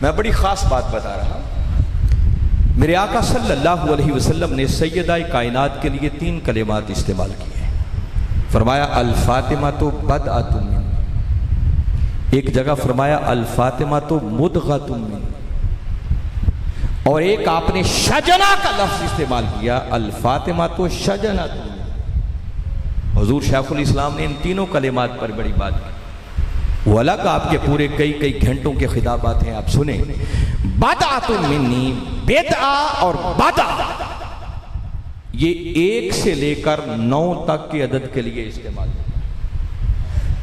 मैं बड़ी ख़ास बात बता रहा हूँ। मेरे आका सल्लल्लाहु अलैहि वसल्लम ने सैयदा कायनात के लिए 3 कलिमात इस्तेमाल किए। फरमाया अल फातिमा तो बदअतुम मिन, एक जगह फरमाया अल फातिमा तो मुदगतुम मिन, और एक आपने शजना का लफ्ज इस्तेमाल किया, अल फातिमा तो शजनतुम मिन। हुजूर शेखुल इस्लाम ने इन तीनों कलिमात पर बड़ी बात की। वो अलग आपके पूरे कई घंटों के खिताबात हैं, आप सुने। बदअतुम मिन्नी, बिदअ और बदा ये 1 से लेकर 9 तक के अदद के लिए इस्तेमाल।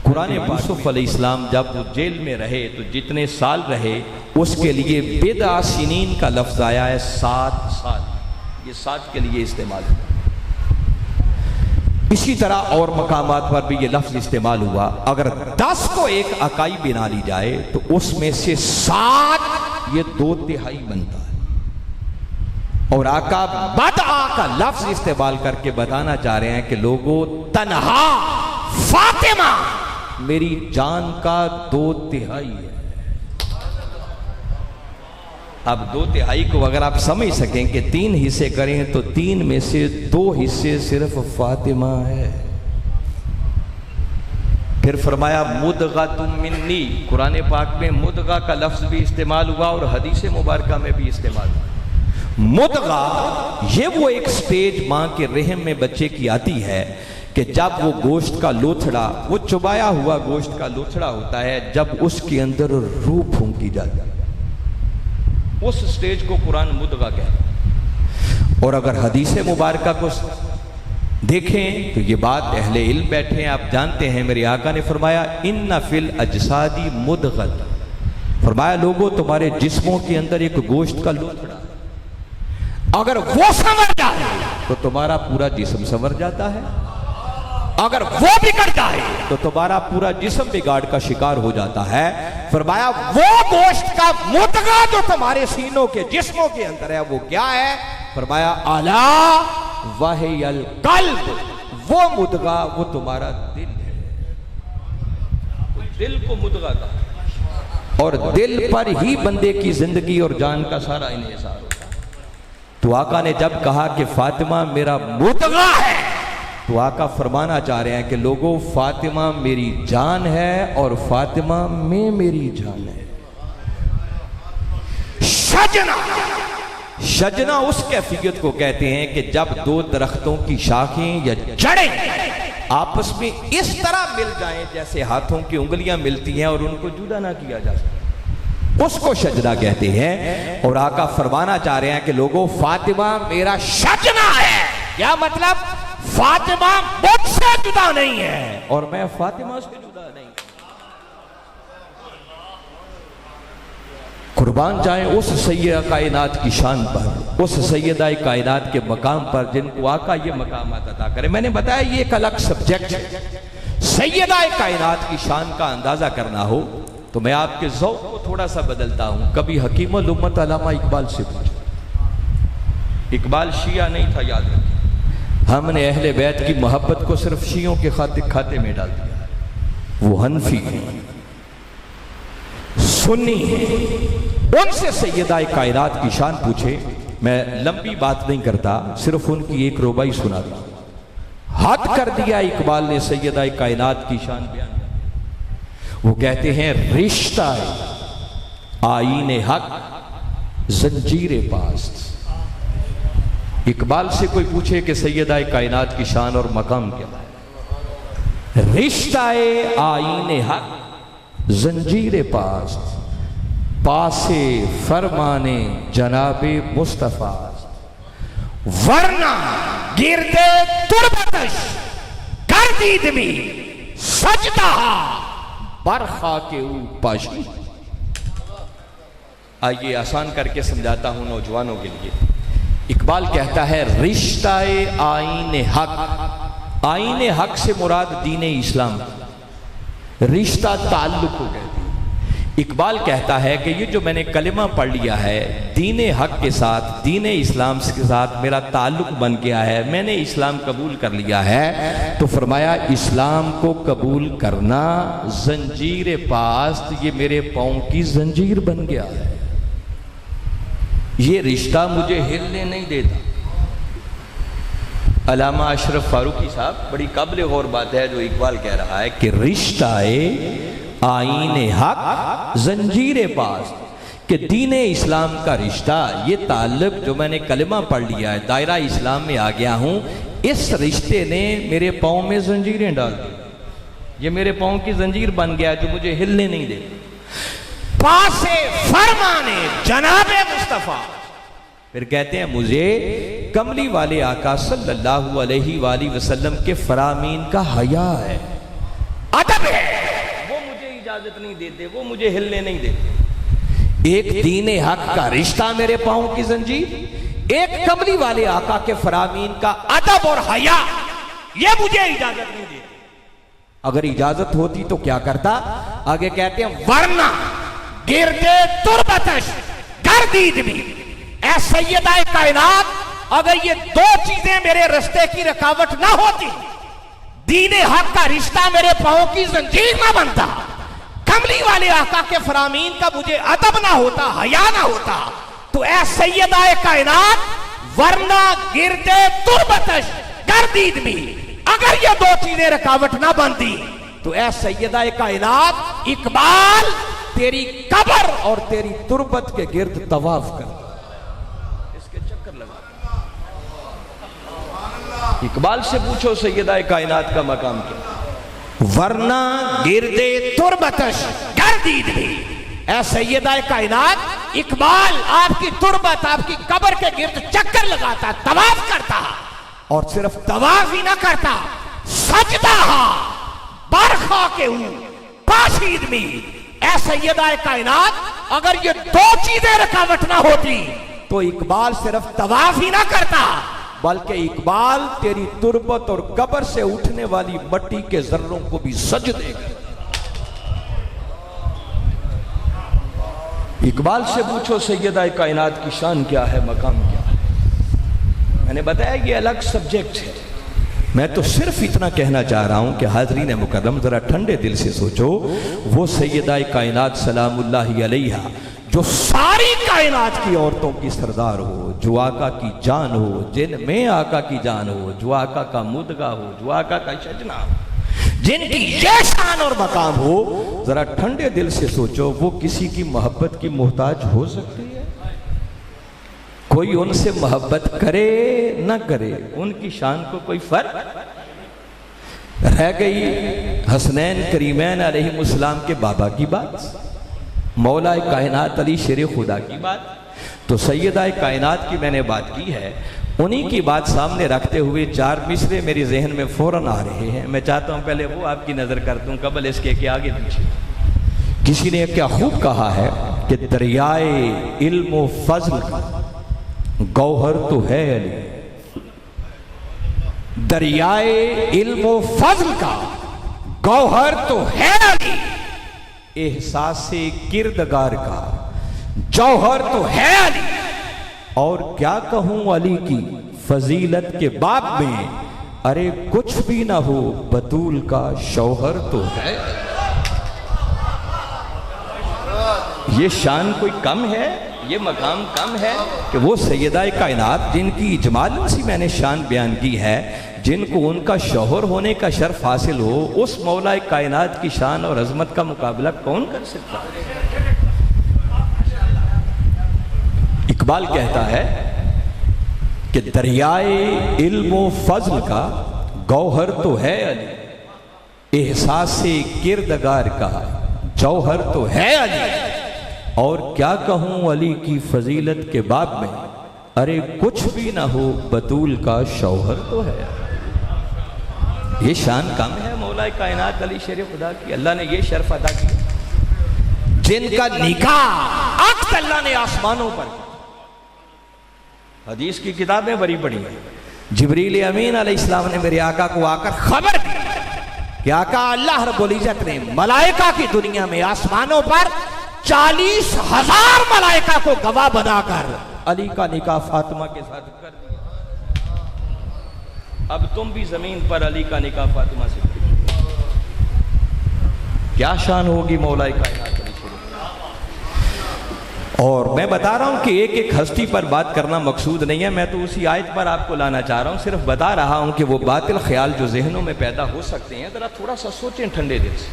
कुरान यूसुफ अलैहिस्सलाम जब वो जेल में रहे तो जितने साल रहे उसके लिए बिदअ सिनीन का लफ्ज आया है 7 साल, ये 7 के लिए इस्तेमाल हुआ। इसी तरह और मकामात पर भी ये लफ्ज इस्तेमाल हुआ। अगर 10 को एक इकाई बना ली जाए तो उसमें से 7 ये 2/3 बनता है। और आका बदआ का लफ्ज इस्तेमाल करके बताना चाह रहे हैं कि लोगों, तन्हा फातिमा मेरी जान का 2/3 है। अब 2/3 को अगर आप समझ सकें कि 3 हिस्से करें तो 3 में से 2 हिस्से सिर्फ फातिमा है। फिर फरमाया मुदगतुम मिन्नी, कुरान पाक में मुदगा का लफ्ज भी इस्तेमाल हुआ और हदीस मुबारका में भी इस्तेमाल हुआ। मुदगा ये वो एक स्टेज मां के रहम में बच्चे की आती है कि जब वो गोश्त का लोथड़ा, वो चुबाया हुआ गोश्त का लोथड़ा होता है, जब उसके अंदर रूह फूंकी जाती है, उस स्टेज को कुरान मुदगा कहता है। और अगर हदीस मुबारका को देखें तो ये बात अहले इल्म बैठे हैं, आप जानते हैं मेरे आका ने फरमाया इन्ना फिल अजसादी मुदगत, फरमाया लोगों तुम्हारे जिस्मों के अंदर एक गोश्त का लोथड़ा, अगर वो संवर जाए तो तुम्हारा पूरा जिस्म संवर जाता है, अगर वो बिगड़ जाए तो तुम्हारा पूरा जिस्म बिगाड़ का शिकार हो जाता है। फरमाया वो गोश्त का मुदगा जो तुम्हारे सीनों के जिस्मों के अंदर है वो क्या है? फरमाया अला वहियल कल्ब, वो मुदगा वो तुम्हारा दिल है। दिल को मुदगा कहा और दिल पर ही बंदे की जिंदगी और जान का सारा इन्हिसार होता है। तो आका ने जब कहा कि फातिमा मेरा मुदगा है तो आका फरमाना चाह रहे हैं कि लोगों, फातिमा मेरी जान है और फातिमा में मेरी जान है। शजना, शजना उस कैफियत को कहते हैं कि जब 2 दरख्तों की शाखें या जड़ें आपस में इस तरह मिल जाएं जैसे हाथों की उंगलियां मिलती हैं और उनको जुदा ना किया जा सके, उसको शजना कहते हैं। और आका फरमाना चाह रहे हैं कि लोगों, फातिमा मेरा शजना है। क्या मतलब? फातिमा मुझसे जुदा नहीं है और मैं फातिमा से जुदा नहीं। कुर्बान जाए उस सैयदा कायनात की शान पर, उस सैयदा कायनात के मकाम पर जिनको आका ये मकाम अता करे। मैंने बताया ये एक अलग सब्जेक्ट है। सैयदा कायनात की शान का अंदाजा करना हो तो मैं आपके ज़ौक़ को थोड़ा सा बदलता हूं। कभी हकीमुल उम्मत अल्लामा इकबाल से पूछा। इकबाल शिया नहीं था, याद रखिए। हमने अहले बैत की मोहब्बत को सिर्फ शियों के खाते में डाल दिया। वो हनफी है, सुन्नी है। उनसे सैयदा कायनात की शान पूछे। मैं लंबी बात नहीं करता, सिर्फ उनकी एक रुबाई सुनाता। हद कर दिया इकबाल ने सैयदा कायनात की शान बयान। वो कहते हैं रिश्ता आईने हक जंजीरे पास। इकबाल से कोई पूछे कि सैयदा कायनात की शान और मकाम क्या है? रिश्ताए आईने हक जंजीरे पास, पासे फरमाने जनाबे मुस्तफा, वरना गिरदे तुरबतश कर दीद में सजदा बरखा के ऊपर। आइए आसान करके समझाता हूं नौजवानों के लिए। इकबाल कहता है रिश्ताए आईने हक, आईने हक से मुराद दीन इस्लाम, रिश्ता ताल्लुक को कहते हैं। इकबाल कहता है कि ये जो मैंने कलिमा पढ़ लिया है दीन हक के साथ, दीन इस्लाम के साथ मेरा ताल्लुक बन गया है, मैंने इस्लाम कबूल कर लिया है। तो फरमाया इस्लाम को कबूल करना जंजीर पास, ये मेरे पाँव की जंजीर बन गया है। ये रिश्ता मुझे हिलने नहीं देता। अल्लामा अशरफ फारूकी साहब, बड़ी काबिल गौर बात है जो इकबाल कह रहा है कि रिश्ताए आईने हक जंजीरे पास, कि दीन इस्लाम का रिश्ता, ये ताल्लुक जो मैंने कलमा पढ़ लिया है, दायरा इस्लाम में आ गया हूं, इस रिश्ते ने मेरे पाँव में जंजीरें डाल दी। ये मेरे पाँव की जंजीर बन गया जो मुझे हिलने नहीं दे। पासे फरमाने जनाबे मुस्तफा, फिर कहते हैं मुझे कमली वाले आका सल्लल्लाहु अलैहि वसल्लम के फरामीन का हया है, अदब है, वो मुझे इजाजत नहीं देते, वो मुझे हिलने नहीं देते। एक दीन हक का रिश्ता मेरे पाँव की जंजीर, एक कमली वाले आका के फरामीन का अदब और हया, ये मुझे इजाजत नहीं देते। अगर इजाजत होती तो क्या करता? आगे कहते हैं वरना गिरदे तुरबतश गर्दीद भी, ऐ सैयदाए कायनात, अगर ये दो चीजें मेरे रास्ते की रुकावट ना होती, दीन हक का रिश्ता मेरे पाँव की जंजीर ना बनता, कमली वाले आका के फरामीन का मुझे अदब ना होता, हया ना होता, तो ऐ सैयदाए कायनात, वरना गिरदे तुरबतश गर्दीद भी, अगर ये दो चीजें रुकावट ना बनती तो ऐ सैयदाए कायनात, इकबाल तेरी कब्र और तेरी तुरबत के गिर्द तवाफ कर, इसके चक्कर लगा। इकबाल से पूछो सैयदाए कायनात का मकाम क्या? वरना गिरदे तुरबतश गर्दीद भी, ऐ सैयदाए कायनात, इकबाल आपकी तुरबत, आपकी कब्र के गिर्द चक्कर लगाता, तवाफ करता, और सिर्फ तवाफ ही ना करता, सजदा बरखा के पाशीद में, ऐ सैयदाए कायनात, अगर ये दो चीजें रुकावट ना होती तो इकबाल सिर्फ तवाफ ही ना करता, बल्कि इकबाल तेरी तुरबत और कब्र से उठने वाली मट्टी के जर्रों को भी सजदे करता। इकबाल से पूछो सैयदाए कायनात की शान क्या है, मकाम क्या है। मैंने बताया ये अलग सब्जेक्ट है, मैं तो सिर्फ इतना कहना चाह रहा हूं कि हाज़रीन मुकर्रम जरा ठंडे दिल से सोचो, वो सैयदाए कायनात सलामुल्लाहि अलैहा जो सारी कायनात की औरतों की सरदार हो, जो आका की जान हो, जिनमें आका की जान हो, जो आका का मुदगा हो, जो आका का शजना हो, जिनकी ये शान और मकाम हो, जरा ठंडे दिल से सोचो वो किसी की मोहब्बत की मोहताज हो सकती है? कोई उनसे मोहब्बत करे ना करे, उनकी शान को कोई फर्क रह गई। हसनैन करीमैन अलैहिमुस्सलाम के बाबा की बात, मौला कायनात अली शेर खुदा की बात, तो सैयदाए कायनात की मैंने बात की है। उन्हीं की बात सामने रखते हुए चार मिसरे मेरे जहन में फौरन आ रहे हैं। मैं चाहता हूं पहले वो आपकी नजर कर दूं कबल इसके कि आगे पीछे। किसी ने क्या खूब कहा है कि दरियाए इल्म फजल का गौहर तो है अली, दरियाए इल्म फजल का गौहर तो है अली, एहसासे किरदगार का जौहर तो है अली, और क्या कहूं अली की फजीलत के बाब में, अरे कुछ भी ना हो बतूल का शौहर तो है। ये शान कोई कम है, ये मकाम कम है कि वो सैयदाए कायनात जिनकी इजमालन सी मैंने शान बयान की है, जिनको उनका शौहर होने का शर्फ हासिल हो, उस मौला कायनात की शान और अजमत का मुकाबला कौन कर सकता है? इकबाल कहता है कि दरियाए इल्म फजल का गौहर तो है अली, एहसासे किरदगार का जौहर तो है अली, और क्या कहूं अली की फजीलत के बाब में, अरे कुछ भी ना हो बतूल का शौहर तो है। ये शान कम है मौला कायनात अली शेर खुदा की? अल्लाह ने ये शर्फ अदा किया जिनका निकाह अक्स अल्लाह ने आसमानों पर। हदीस की किताबें बड़ी बड़ी हैं। जिब्रील अमीन अलैहिस्सलाम ने मेरे आका को आकर खबर दी कि आका अल्लाह रब्बुल इज्जत ने मलाइका की दुनिया में आसमानों पर 40,000 मलाइका को गवाह बनाकर अली का निकाह फातिमा के साथ कर दिया। अब तुम भी जमीन पर अली का निकाह फातिमा से करो। क्या शान होगी मौला कायनात अली शेर। और मैं बता रहा हूं कि एक एक हस्ती पर बात करना मकसूद नहीं है, मैं तो उसी आयत पर आपको लाना चाह रहा हूं। सिर्फ बता रहा हूं कि वो बातिल ख्याल जो जहनों में पैदा हो सकते हैं, ज़रा थोड़ा सा सोचें ठंडे दिल से।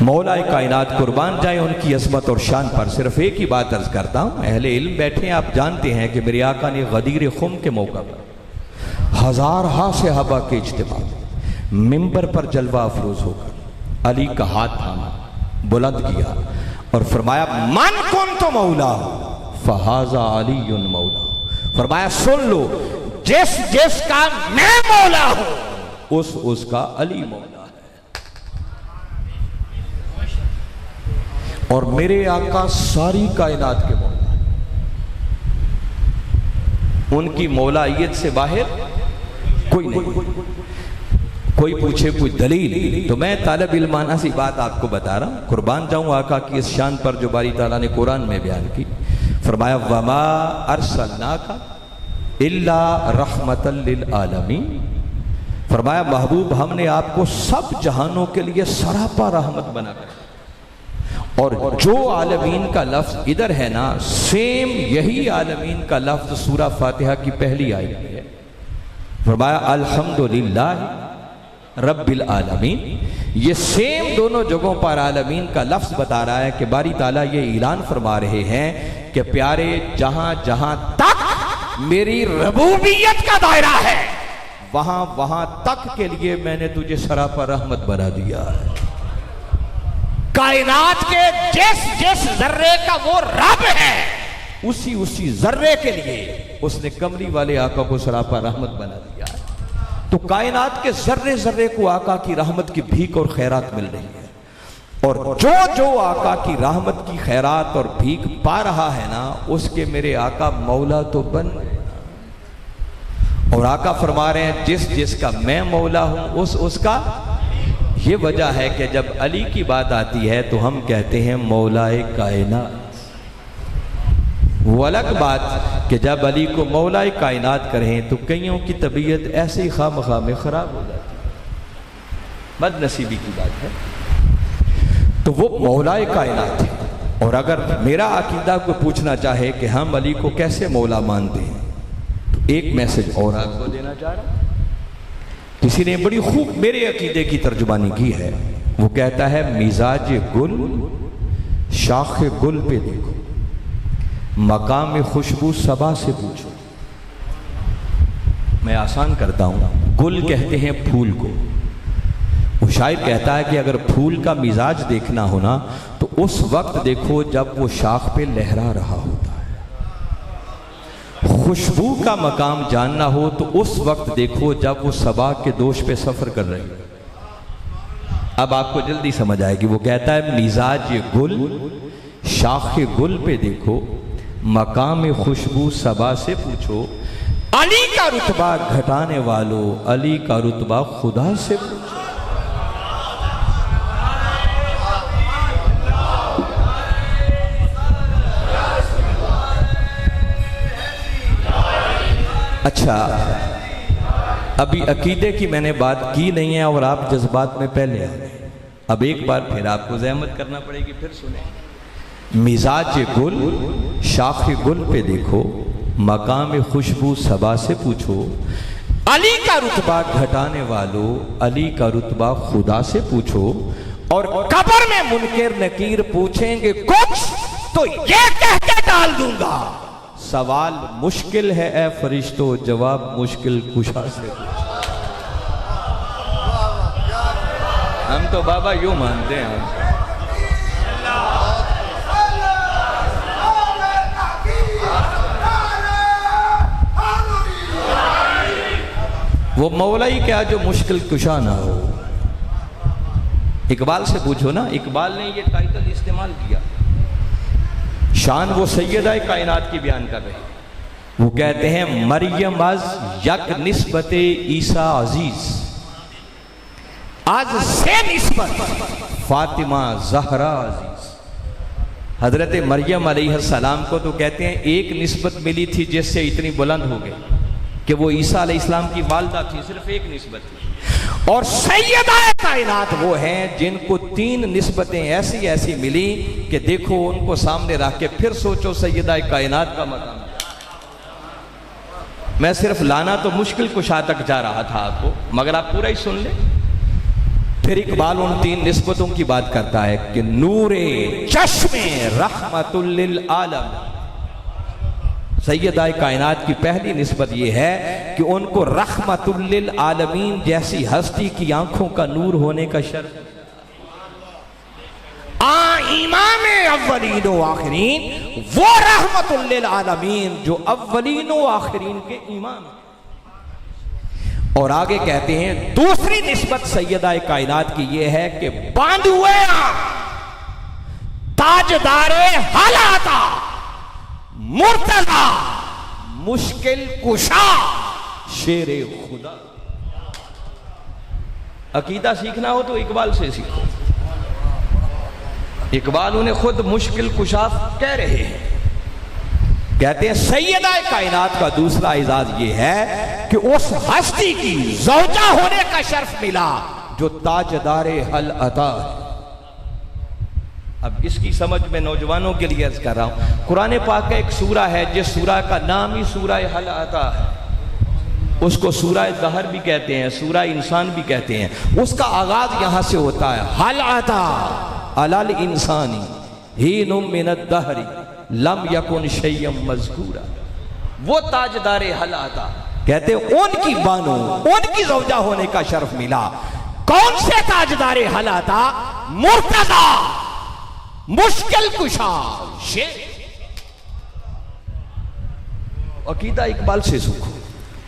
मौला कायनात कुर्बान जाए उनकी अज़मत और शान पर। सिर्फ एक ही बात अर्ज करता हूं, अहले इल्म बैठे हैं, आप जानते हैं कि मेरे आका ने गदीर खुम के मौका पर हज़ार सहाबा के इज्तिमा मिंबर पर जलवा अफरोज होकर अली का हाथ थामा, बुलंद किया और फरमाया मन कौन तो मौला फहाजा अली मौला। फरमाया सुन लो, जिस जिसका मैं मौला हूं उसका अली मौला है। और मेरे आका सारी कायनात के मौला, उनकी मौलाइयत से बाहर कोई नहीं। कोई पूछे कोई दलील, तो मैं तालब इल्माना सी बात आपको बता रहा हूं। कुर्बान जाऊं आका की इस शान पर जो बारी ताला ने कुरान में बयान की। फरमाया वमा अरसलनाका इल्ला रहमतल लिल आलमीन। फरमाया महबूब हमने आपको सब जहानों के लिए सरापा रहमत बनाकर। और जो आलमीन का लफ्ज इधर है ना, सेम यही आलमीन का लफ्ज सूरा फातिहा की पहली आयत में है। फरमाया अल्हम्दुलिल्लाह रब्बिल आलमीन। ये सेम दोनों जगहों पर आलमीन का लफ्ज बता रहा है कि बारी ताला ये ऐलान फरमा रहे हैं कि प्यारे जहां जहां तक मेरी रबूबियत का दायरा है, वहां वहां तक के लिए मैंने तुझे सरापा रहमत बना दिया है। कायनात के जिस जिस जर्रे का वो रब है, उसी उसी जर्रे के लिए उसने कमली वाले आका को सरापा रहमत बना दिया है। तो कायनात के जर्रे जर्रे को आका की रहमत की भीख और खैरात मिल रही है। और जो जो आका की रहमत की खैरात और भीख पा रहा है ना, उसके मेरे आका मौला तो बन गए। और आका फरमा रहे हैं जिस जिसका मैं मौला हूं उसका। ये वजह है कि जब अली की बात आती है तो हम कहते हैं मौलाए कायनात। वो अलग बात कि जब अली को मौलाए कायनात करें तो कईयों की तबीयत ऐसे ही खामखा में खराब हो जाती है, बदनसीबी की बात है। तो वो मौलाए कायनात है। और अगर मेरा अकीदा को पूछना चाहे कि हम अली को कैसे मौला मानते हैं, तो एक मैसेज और आपको देना चाह रहा हूं। किसी ने बड़ी खूब मेरे अकीदे की तर्जुमानी की है। वो कहता है मिजाज गुल शाख गुल पे देखो, मकाम खुशबू सबा से पूछो। मैं आसान करता हूं, गुल कहते हैं फूल को। वो शायर कहता है कि अगर फूल का मिजाज देखना हो ना, तो उस वक्त देखो जब वो शाख पे लहरा रहा होता है। खुशबू का मकाम जानना हो तो उस वक्त देखो जब वो सबा के दोष पे सफर कर रही है। अब आपको जल्दी समझ आएगी। वो कहता है मिजाज गुल शाख गुल पे देखो, मकाम खुशबू सबा से पूछो। अली का रुतबा घटाने वालों, अली का रुतबा खुदा से पूछो। अच्छा, अभी अकीदे की मैंने बात की नहीं है और आप जज्बात में पहले आ गए। अब एक बार फिर आपको ज़हमत करना पड़ेगी, फिर सुने। मिजाज गुल शाख गुल पे देखो, मकाम खुशबू सबा से पूछो। अली का रुतबा घटाने वालों, अली का रुतबा खुदा से पूछो। और कब्र में मुनकिर नकीर पूछेंगे कुछ तो ये कह के डाल दूंगा, सवाल मुश्किल है ए फरिश्तों, जवाब मुश्किल कुशा से पूछो। हम तो बाबा यूं मानते हैं। वो मौला ही क्या जो मुश्किल कुशा ना हो। इकबाल से पूछो ना, इकबाल ने ये टाइटल इस्तेमाल किया। शान वो सैयदा कायनात की बयान कर रहे हैं। वो कहते हैं मरियम अज यक निस्बत ईसा अजीज, आज से निस्बत फातिमा जहरा अजीज। हजरत मरियम अलैहिस्सलाम को तो कहते हैं एक निस्बत मिली थी जिससे इतनी बुलंद हो गई कि वो ईसा अलैहिस्सलाम की वालदा थी, सिर्फ एक निस्बत थी। और सैयदाए कायनात वो हैं जिनको 3 निस्बतें ऐसी ऐसी मिली कि देखो उनको सामने रख के फिर सोचो सैयदाए कायनात का मकाम। मैं सिर्फ लाना तो मुश्किल कुशा तक जा रहा था आपको, मगर आप पूरा ही सुन ले। फिर इकबाल उन 3 निस्बतों की बात करता है कि नूरे चश्मे रहमतुल लिल आलम। सैयदाए कायनात की पहली निस्बत यह है कि उनको रहमतुल लिल आलमीन जैसी हस्ती की आंखों का नूर होने का शर्त। इमाम अव्वलीन व आखिरीन वो रहमतुल लिल आलमीन जो अव्वलीन व आखिरीन के इमाम। और आगे कहते हैं दूसरी निस्बत सैयदाए कायनात की यह है कि बांधुए ताजदारे हालाता मुर्तजा मुश्किल कुशा शेरे खुदा। अकीदा सीखना हो तो इकबाल से सीखो। इकबाल उन्हें खुद मुश्किल कुशा कह रहे हैं। कहते हैं सैयदाए कायनात का दूसरा एजाज ये है कि उस हस्ती की ज़ौजा होने का शर्फ मिला जो ताजदारे हल अता है। अब इसकी समझ में नौजवानों के लिए अर्ज कर रहा हूं। कुरान पाक का एक सूरा है जिस सूरा का नाम ही सूरा हल अता है। उसको सूरा दहर भी कहते हैं, सूरा इंसान भी कहते हैं। उसका आगाज यहां से होता है हल अता अलल इंसानी हीनुम मिनद दहरी लम यकुन शैय्यम मज़कूरा। वो ताजदारे हल अता कहते उनकी बानो उनकी ज़ौजा होने का शर्फ मिला। कौन से ताजदारे हल अता? मुर्तजा मुश्किल कुशा शेर। अकीदा इकबाल से सूखो।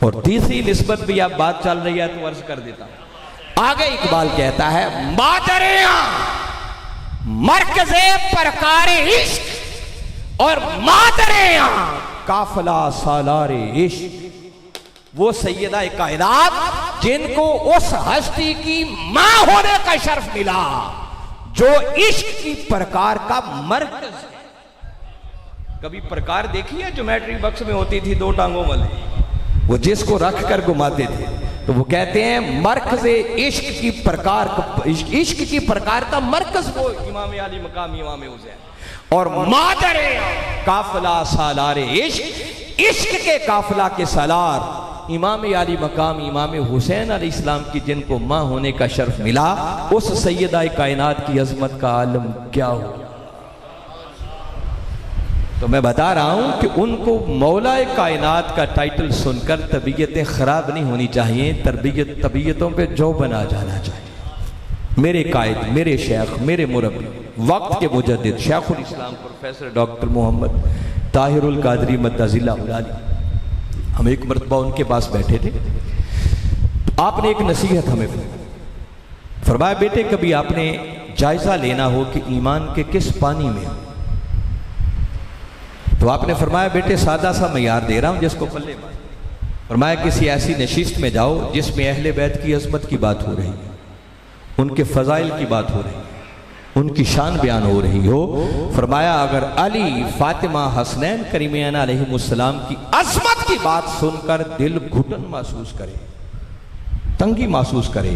और तीसरी निस्बत भी अब बात चल रही है तो अर्ज कर देता हूं। आगे इकबाल कहता है मादरिया मरकज़े परकारे इश्क और मादरिया काफला सालारे इश्क। वो सैयदाए कायनात जिनको उस हस्ती की मां होने का शर्फ मिला जो इश्क की प्रकार का मरकज है। कभी प्रकार देखी है? ज्योमेट्री बॉक्स में होती थी 2 टांगों वाले, वो जिसको रख कर घुमाते थे तो वो कहते हैं मरकज इश्क की प्रकार, इश्क की प्रकार का मरकज वो इमाम अली मकाम इमाम हुसैन। और मादर काफला सालारे इश्क, इश्क के काफला के सालार इमाम अली मकाम इमाम हुसैन अलैहिस्सलाम की जिनको मां होने का शर्फ मिला, उस सैयदाए कायनात की अजमत का आलम क्या हो। तो मैं बता रहा हूं कि उनको मौलाए कायनात का टाइटल सुनकर तबीयतें खराब नहीं होनी चाहिए, तबीयतों पे जो बना जाना चाहिए। मेरे कायद, मेरे शेख, मेरे मुरब्बी, वक्त के मुजद्दिद शेखुल इस्लाम प्रोफेसर डॉक्टर मोहम्मद ताहिरुल कादरी मद्दाजिल्लाह उलाली, हम एक मरतबा उनके पास बैठे थे तो आपने एक नसीहत हमें फरमाया, बेटे कभी आपने जायजा लेना हो कि ईमान के किस पानी में। तो आपने फरमाया बेटे सादा सा मयार दे रहा हूं जिसको पल्ले मार। फरमाया किसी ऐसी नशिस्त में जाओ जिसमें अहले बैत की अजमत की बात हो रही है, उनके फजाइल की बात हो रही है, उनकी शान बयान हो रही हो। फरमाया अगर अली फातिमा हसनैन करीमैन अलैहिमुस्सलाम की अजमत की बात सुनकर दिल घुटन महसूस करे, तंगी महसूस करे,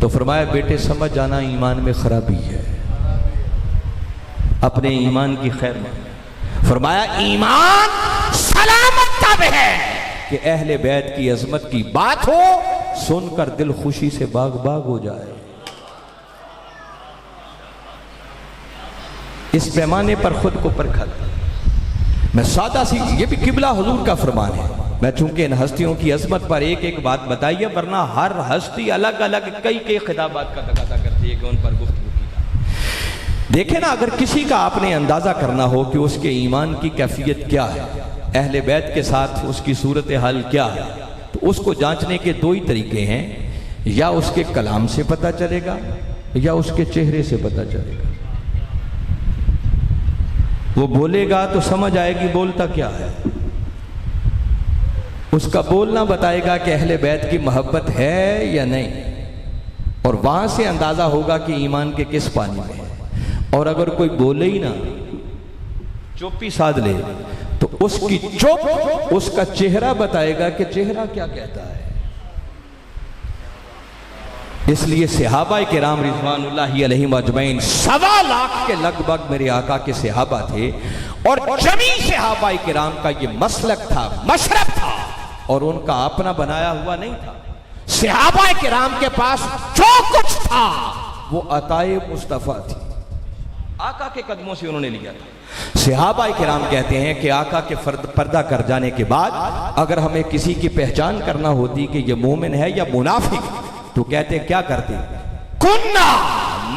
तो फरमाया बेटे समझ जाना ईमान में खराबी है, अपने ईमान की खैर मांगे। फरमाया ईमान सलामत तब है कि अहले बैत की अजमत की बात हो, सुनकर दिल खुशी से बाग बाग हो जाए। इस पैमाने पर खुद को परखा। मैं सादा सी, ये भी किबला हुजूर का फरमान है। मैं चूंकि इन हस्तियों की अजमत पर एक एक बात बताइए, वरना हर हस्ती अलग अलग कई कई खिताबात का तकाज़ा करती है कि उन पर गुफ्तगू की जाए। देखे ना, अगर किसी का आपने अंदाजा करना हो कि उसके ईमान की कैफियत क्या है, अहले बैत के साथ उसकी सूरत हाल क्या है, तो उसको जांचने के 2 ही तरीके हैं, या उसके कलाम से पता चलेगा या उसके चेहरे से पता चलेगा। वो बोलेगा तो समझ आएगी बोलता क्या है, उसका बोलना बताएगा कि अहले बैत की मोहब्बत है या नहीं, और वहां से अंदाजा होगा कि ईमान के किस पानी में है। और अगर कोई बोले ही ना, चुप्पी साध ले, तो उसकी चुप उसका चेहरा बताएगा कि चेहरा क्या कहता है। इसलिए सहाबाए किराम रिज़वानुल्लाहि अलैहिम अजमईन 1.25 लाख के लगभग मेरे आका के सहाबा थे और जमी सहाबाए किराम का ये मसलक था, मशरब था और उनका अपना बनाया हुआ नहीं था। सहाबाए किराम के पास जो कुछ था वो अताए मुस्तफा थी, आका के कदमों से उन्होंने लिया था। सहाबाए किराम कहते हैं कि आका के पर्दा कर जाने के बाद अगर हमें किसी की पहचान करना होती कि ये मोमिन है या मुनाफिक, तो कहते क्या करते, कुन्ना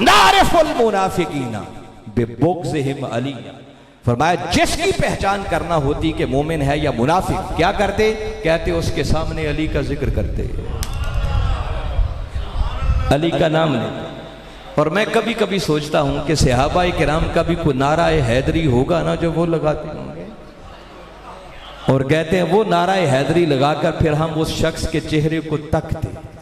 नारिफुल मुनाफिकीना बिबुग़्ज़िहिम अली। फरमाया जिसकी पहचान करना होती कि मोमिन है या मुनाफिक, क्या करते, कहते उसके सामने अली का जिक्र करते, अली का नाम लेते। और मैं कभी कभी सोचता हूं कि सहाबाए किराम का भी कोई नाराए हैदरी होगा ना जो वो लगाते होंगे, और कहते हैं वो नाराए हैदरी लगाकर फिर हम उस शख्स के चेहरे को तकते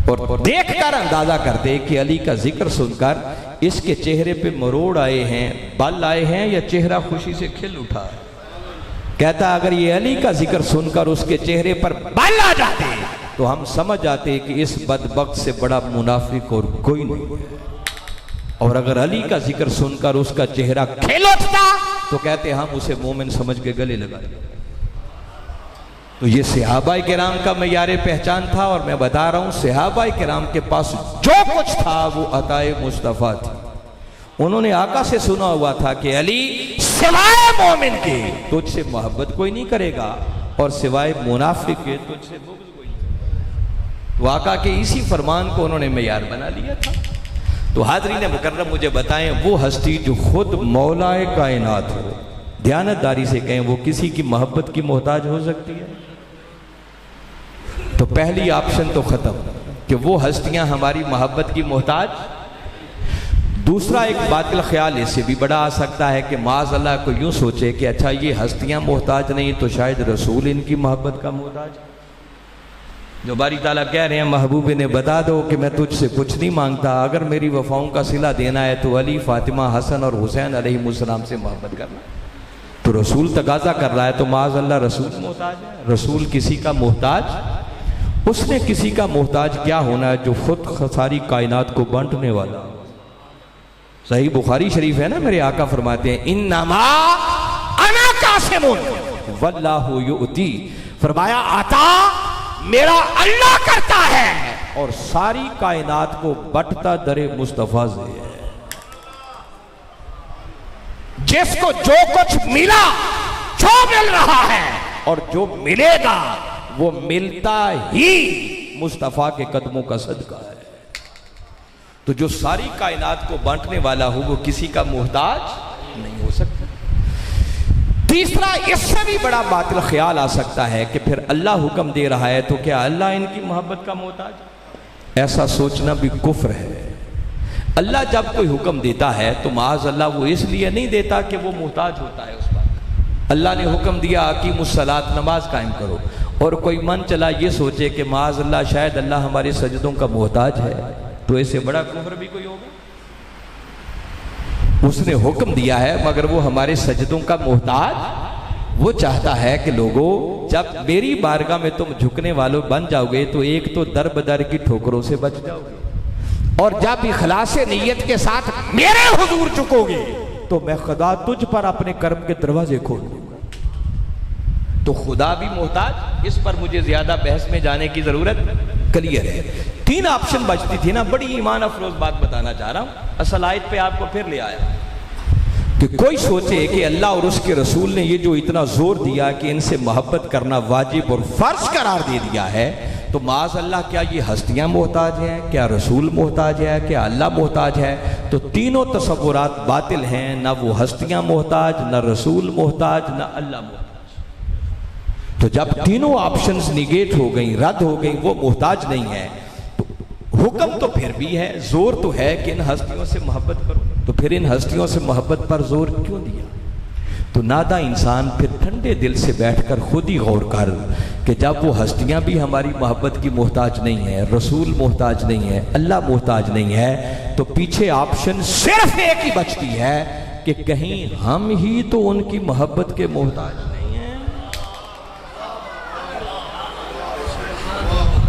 और देखकर अंदाजा करते कि अली का जिक्र सुनकर इसके चेहरे पे मरोड़ आए हैं, बल आए हैं या चेहरा खुशी से खिल उठा है। कहता अगर ये अली का जिक्र सुनकर उसके चेहरे पर बल आ जाते तो हम समझ जाते कि इस बदबख्त से बड़ा मुनाफिक और कोई नहीं है, और अगर अली का जिक्र सुनकर उसका चेहरा खिल उठता तो कहते हम उसे मोमिन समझ के गले लगा दिया। तो ये सहाबाए किराम का मयारे पहचान था, और मैं बता रहा हूं सहाबाए किराम के पास जो कुछ था वो अताए मुस्तफा थी। उन्होंने आका से सुना हुआ था कि अली सिवाय मोमिन के तुझसे मोहब्बत कोई नहीं करेगा और सिवाय मुनाफिक के तुझसे बुग़्ज़ कोई नहीं। तो आका के इसी फरमान को उन्होंने मयार बना लिया था। तो हाज़रीन मुकर्रम मुझे बताएं वो हस्ती जो खुद मौलाए कायनात हो, ध्यानतदारी से कहें, वो किसी की मोहब्बत की मोहताज हो सकती है? तो पहली ऑप्शन तो खत्म कि वो हस्तियां हमारी मोहब्बत की मोहताज। दूसरा एक बातिल ख्याल इससे भी बड़ा आ सकता है कि माज़ अल्लाह को यूं सोचे कि अच्छा ये हस्तियां मोहताज नहीं तो शायद रसूल इनकी मोहब्बत का मोहताज। जो बारी ताला कह रहे हैं महबूब ने बता दो कि मैं तुझसे कुछ नहीं मांगता, अगर मेरी वफाओं का सिला देना है तो अली, फातिमा, हसन और हुसैन अलैहिमुस्सलाम से मोहब्बत करना। तो रसूल तकाजा कर रहा है तो माज़ अल्लाह रसूल मोहताज है? रसूल किसी का मोहताज? उसने किसी का मोहताज क्या होना है जो खुद सारी कायनात को बांटने वाला। सही बुखारी शरीफ है ना, मेरे आका फरमाते हैं इन्नमा अना कासिमुन वल्लाहु युअती। फरमाया अता मेरा अल्लाह करता है और सारी कायनात को बंटता दरे मुस्तफा से है। जिसको जो कुछ मिला, जो मिल रहा है और जो मिलेगा वो मिलता ही मुस्तफा के कदमों का सदका है। तो जो सारी कायनात को बांटने वाला हो वो किसी का मोहताज नहीं हो सकता। तीसरा इससे भी बड़ा बातिल ख्याल आ सकता है कि फिर अल्लाह हुक्म दे रहा है तो क्या अल्लाह इनकी मोहब्बत का मोहताज? ऐसा सोचना भी कुफ्र है। अल्लाह जब कोई हुक्म देता है तो माज़ अल्लाह वो इसलिए नहीं देता कि वो मोहताज होता है उस बात। अल्लाह ने हुक्म दिया अकीमुस्सलात, नमाज कायम करो, और कोई मन चला ये सोचे कि माज़ अल्लाह शायद अल्लाह हमारे सजदों का मोहताज है, तो इससे बड़ा कुफ्र भी कोई होगा? उसने हुक्म दिया है मगर वो हमारे सजदों का मोहताज। वो चाहता है कि लोगों जब मेरी बारगाह में तुम झुकने वालों बन जाओगे तो एक तो दर बदर की ठोकरों से बच जाओगे, और जब इखलास नीयत के साथ मेरे हुजूर झुकोगे तो मैं खुदा तुझ पर अपने कर्म के दरवाजे खोल दूंगा। तो खुदा भी मोहताज, इस पर मुझे ज्यादा बहस में जाने की जरूरत क्लियर है। 3 ऑप्शन बचती थी ना। बड़ी ईमान अफरोज बात बताना चाह रहा हूं, असल आयत पे आपको फिर ले आया कि कोई सोचे कि अल्लाह और उसके रसूल ने ये जो इतना जोर दिया कि इनसे मोहब्बत करना वाजिब और फर्ज करार दे दिया है, तो माज़ अल्लाह क्या ये हस्तियां मोहताज हैं, क्या रसूल मोहताज है, क्या अल्लाह मोहताज है? तो तीनों तसव्वुरात बातिल हैं। ना वो हस्तियां मोहताज, ना रसूल मोहताज, ना अल्लाह मोहताज। तो जब तीनों ऑप्शंस निगेट हो गई, रद्द हो गई, वो मोहताज नहीं है, तो हुक्म तो फिर भी है, जोर तो है कि इन हस्तियों से मोहब्बत करो। तो फिर इन हस्तियों से मोहब्बत पर जोर क्यों दिया? तो नादा इंसान फिर ठंडे दिल से बैठकर खुद ही गौर कर कि जब वो हस्तियां भी हमारी मोहब्बत की मोहताज नहीं है, रसूल मोहताज नहीं है, अल्लाह मोहताज नहीं है, तो पीछे ऑप्शन सिर्फ एक ही बचती है कि कहीं हम ही तो उनकी मोहब्बत के मोहताज नहीं हैं।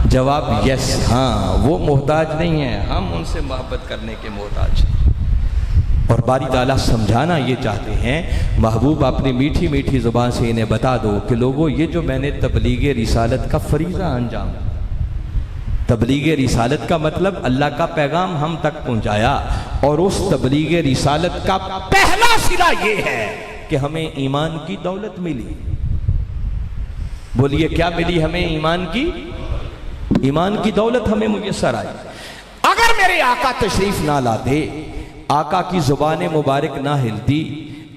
जवाब यस, हाँ वो मोहताज नहीं है, हम उनसे मोहब्बत करने के मोहताज हैं। और बारी ताला समझाना ये चाहते हैं, महबूब अपनी मीठी मीठी ज़ुबान से इन्हें बता दो कि लोगों ये जो मैंने तबलीग रिसालत का फरीज़ा अंजाम, तबलीग रिसालत का मतलब अल्लाह का पैगाम हम तक पहुंचाया, और उस तबलीग रिसालत का पहला सिरा ये है कि हमें ईमान की दौलत मिली। बोलिए क्या मिली हमें? ईमान की दौलत हमें मुयस्सर आई। अगर मेरे आका तशरीफ ना लाते, आका की जुबान मुबारक ना हिलती,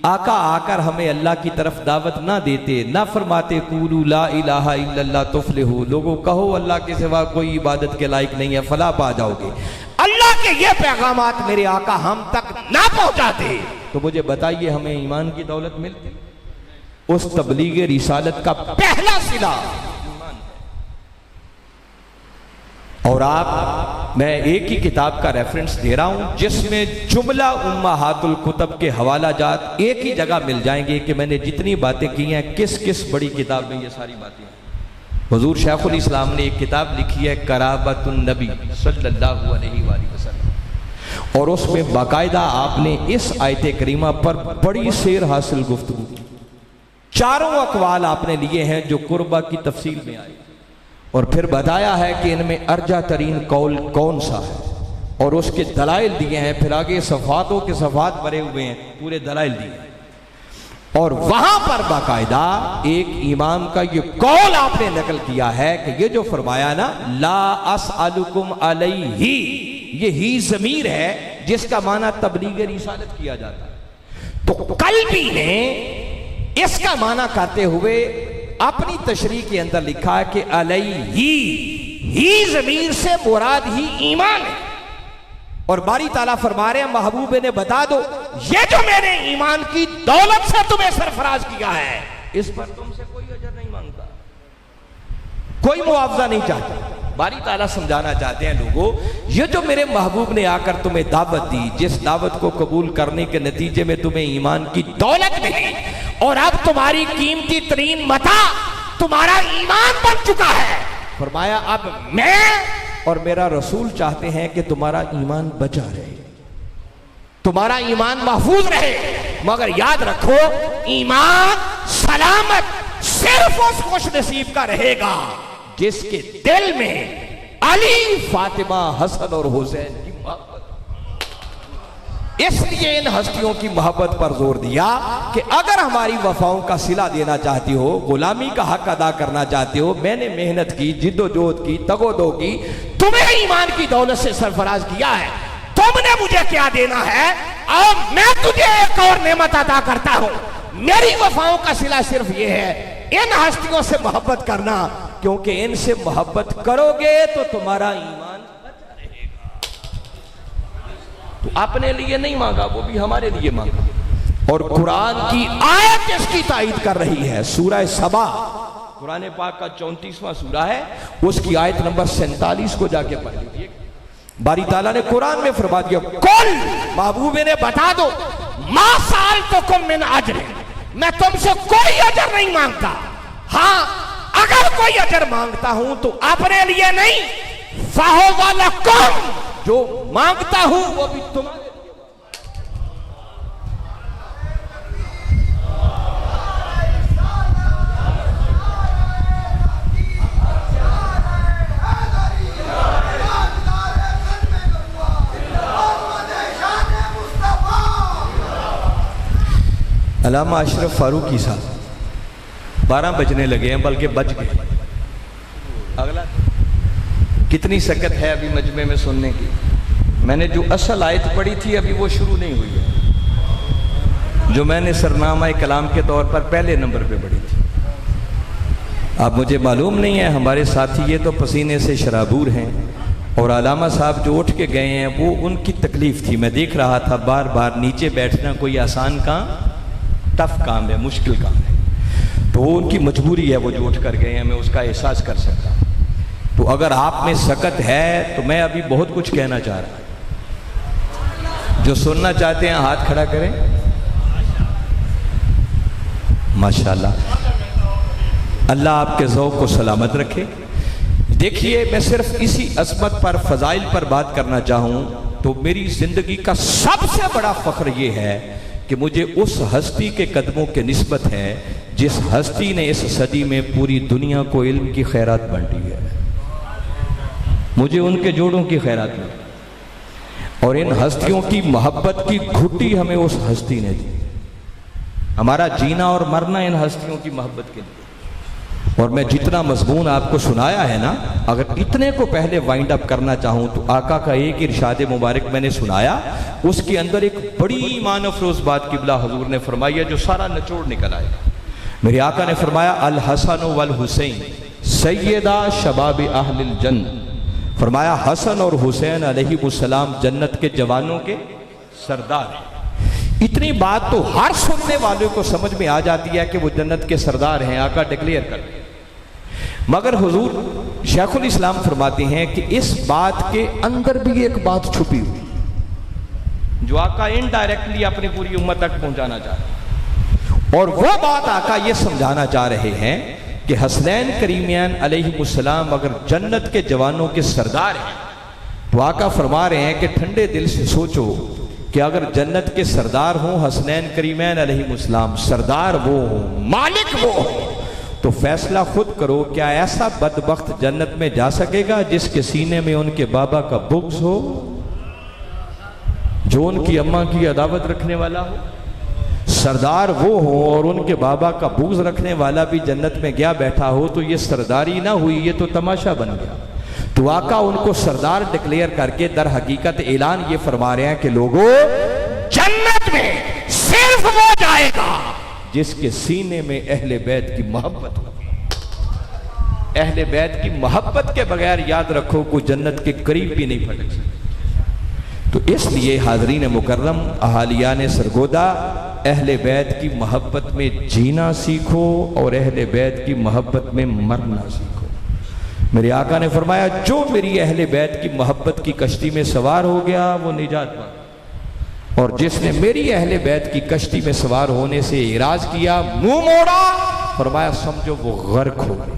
आका आकर हमें अल्लाह की तरफ दावत ना देते, ना फरमाते कूलू ला इलाहा इल्लल्लाह तुफलिहू, लोगों कहो अल्लाह के सिवा कोई इबादत के लायक नहीं है, फलाह पा जाओगे, अल्लाह के ये पैगामात मेरे आका हम तक ना पहुंचाते, तो मुझे बताइए हमें ईमान की दौलत मिलती? उस तबलीग रिसालत का पहला सिला ईमान है। और आप, मैं एक ही किताब का रेफरेंस दे रहा हूं जिसमें जुमला उम्महातुल कुतब के हवाला जात एक ही जगह मिल जाएंगे कि मैंने जितनी बातें की हैं किस किस बड़ी किताब में ये सारी बातें हैं। हुजूर शेखुल इस्लाम ने एक किताब लिखी है कराबतुन नबी सल्लल्लाहु अलैहि वसल्लम, और उसमें बाकायदा आपने इस आयत करीमा पर बड़ी शेर हासिल गुफ्तगू की। चारों अकवाल आपने लिए हैं जो कुर्बा की तफसील में आए, और फिर बताया है कि इनमें अर्जा तरीन कौल कौन सा है, और उसके दलाइल दिए हैं। फिर आगे सफ़ातों के सफ़ात भरे हुए हैं, पूरे दलाइल दिए, और वहां पर बाकायदा एक इमाम का ये कौल आपने नकल किया है कि ये जो फरमाया ना ला अस्अलुकुम अलैहि, ये ही ज़मीर है जिसका माना तबलीग रिसालत किया जाता है। तो कल्बी ने इसका माना करते हुए अपनी तशरीह के अंदर लिखा है कि अलैहि ही ज़मीर से मुराद ही ईमान है, और बारी ताला फरमा रहे हैं महबूब ने बता दो ये जो मैंने ईमान की दौलत से तुम्हें सरफराज किया है, इस पर तुमसे कोई अजर नहीं मांगता, कोई मुआवजा नहीं चाहता। बारी ताला समझाना चाहते हैं लोगों, ये जो मेरे महबूब ने आकर तुम्हें दावत दी, जिस दावत को कबूल करने के नतीजे में तुम्हें ईमान की दौलत मिली, और अब तुम्हारी कीमती तरीन मता तुम्हारा ईमान बन चुका है, फरमाया अब मैं और मेरा रसूल चाहते हैं कि तुम्हारा ईमान बचा रहे, तुम्हारा ईमान महफूज रहे, मगर याद रखो ईमान सलामत सिर्फ उस खुश नसीब का रहेगा जिसके दिल में अली, फातिमा, हसन और हुसैन की मोहब्बत। इसलिए इन हस्तियों की मोहब्बत पर जोर दिया कि अगर हमारी वफाओं का सिला देना चाहती हो, गुलामी का हक अदा करना चाहते हो, मैंने मेहनत की, जिद्दोजहद की, तगोदो की, तुम्हें ईमान की दौलत से सरफराज किया है, तुमने मुझे क्या देना है, और मैं तुझे एक और नेमत अदा करता हूं। मेरी वफाओं का सिला सिर्फ ये है, इन हस्तियों से मोहब्बत करना, क्योंकि इनसे मोहब्बत करोगे तो तुम्हारा ईमान बचा रहेगा। तो अपने लिए नहीं मांगा, वो भी हमारे लिए मांगा। और कुरान की आयत इसकी तायीद कर रही है। सूरह सबा, कुरान पाक का 34वां सूरा है, उसकी आयत नंबर 47 को जाके पढ़ लीजिए। बारी ताला ने कुरान में फरमा दिया, कुल महबूब ने बता दो, मा साअलतुकुम मिन अज्र, मैं तुमसे कोई अजर नहीं मांगता, हाँ अगर कोई अजर मांगता हूं तो अपने लिए नहीं, फाहुवा लकुम, जो मांगता हूं वो भी तुम्हारे लिए। अल्लामा अशरफ फारूकी साहब 12 बजने लगे हैं, बल्कि बज गए। अगला कितनी सकत है अभी मजमे में सुनने की। मैंने जो असल आयत पढ़ी थी अभी वो शुरू नहीं हुई है, जो मैंने सरनामा कलाम के तौर पर पहले नंबर पे पढ़ी थी। अब मुझे मालूम नहीं है, हमारे साथी ये तो पसीने से शराबूर हैं, और अल्लामा साहब जो उठ के गए हैं वो उनकी तकलीफ थी। मैं देख रहा था बार बार नीचे बैठना कोई आसान काम, टफ काम है, मुश्किल काम है, तो वो उनकी मजबूरी है, वो जो उठ कर गए हैं, मैं उसका एहसास कर सकता हूँ। तो अगर आप में सकत है तो मैं अभी बहुत कुछ कहना चाह रहा हूँ। जो सुनना चाहते हैं हाथ खड़ा करें। माशाल्लाह, अल्लाह आपके ज़ौक़ को सलामत रखे। देखिए, मैं सिर्फ इसी अजमत पर, फजाइल पर बात करना चाहूं तो मेरी जिंदगी का सबसे बड़ा फख्र यह है कि मुझे उस हस्ती के कदमों के निस्बत है जिस हस्ती ने इस सदी में पूरी दुनिया को इल्म की खैरात बांटी है। मुझे उनके जोड़ों की खैरात मिली और इन हस्तियों की मोहब्बत की घुट्टी हमें उस हस्ती ने दी। हमारा जीना और मरना इन हस्तियों की मोहब्बत के लिए। और मैं जितना मजमून आपको सुनाया है ना, अगर इतने को पहले वाइंड अप करना चाहूं तो आका का एक इरशाद मुबारक मैंने सुनाया, उसके अंदर एक बड़ी ईमान अफरोज बात किबला हुजूर ने फरमाई है जो सारा निचोड़ निकल आएगा। मेरे आका ने फरमाया, अल हसन वल हुसैन सैयदा शबाब अहलिल जन्नत। फरमाया, हसन और हुसैन अलैहिमुस्सलाम जन्नत के जवानों के सरदार हैं। इतनी बात तो हर सुनने वाले को समझ में आ जाती है कि वो जन्नत के सरदार हैं, आका डिक्लेयर कर रहे हैं। मगर हुजूर शेखुल इस्लाम फरमाते हैं कि इस बात के अंदर भी एक बात छुपी हुई जो आका इनडायरेक्टली अपनी पूरी उम्मत तक पहुंचाना चाह रहे, और वो बात आका ये समझाना चाह रहे हैं कि हसनैन करीमियन अलैहिमुस्सलाम अगर जन्नत के जवानों के सरदार हैं तो आका फरमा रहे हैं कि ठंडे दिल से सोचो कि अगर जन्नत के सरदार हों हसनैन करीमैन अलैहिमुस्सलाम, सरदार वो हो, मालिक वो हो, तो फैसला खुद करो, क्या ऐसा बदबख्त जन्नत में जा सकेगा जिसके सीने में उनके बाबा का बुग़्ज़ हो, जो उनकी अम्मा की अदावत रखने वाला हो? सरदार वो हो और उनके बाबा का बुग़्ज़ रखने वाला भी जन्नत में गया बैठा हो तो ये सरदारी ना हुई, ये तो तमाशा बन गया। तो आका उनको सरदार डिक्लेयर करके दर हकीकत ऐलान ये फरमा रहे हैं कि लोगों, जन्नत में सिर्फ वो जाएगा जिसके सीने में अहले बैत की मोहब्बत होगी। अहले बैत की मोहब्बत के बगैर याद रखो कोई जन्नत के करीब भी नहीं फटक सकता। तो इसलिए हाज़रीन मुकर्रम, अहालियान सरगोदा, अहले बैत की मोहब्बत में जीना सीखो और अहले बैत की मोहब्बत में मरना सीखो। मेरे आका ने फरमाया, जो मेरी अहले बैत की मोहब्बत की कश्ती में सवार हो गया वो निजात पा, और जिसने मेरी अहले बैत की कश्ती में सवार होने से इराज किया, मुंह मोड़ा, फरमाया समझो वो गर्क हो गया।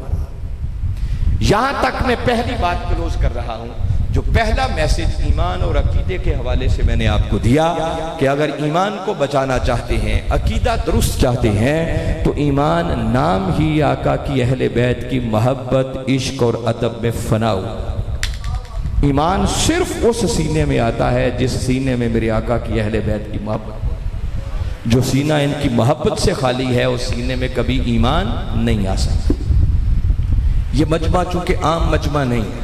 यहां तक मैं पहली बात क्लोज कर रहा हूं। जो पहला मैसेज ईमान और अकीदे के हवाले से मैंने आपको दिया कि अगर ईमान को बचाना चाहते हैं, अकीदा दुरुस्त चाहते हैं, तो ईमान नाम ही आका की अहले बैत की मोहब्बत, इश्क और अदब में फना हुआ। ईमान सिर्फ उस सीने में आता है जिस सीने में मेरे आका की अहले बैत की मोहब्बत। जो सीना इनकी मोहब्बत से खाली है उस सीने में कभी ईमान नहीं आ सकता। ये मजमा चूंकि आम मजमा नहीं है,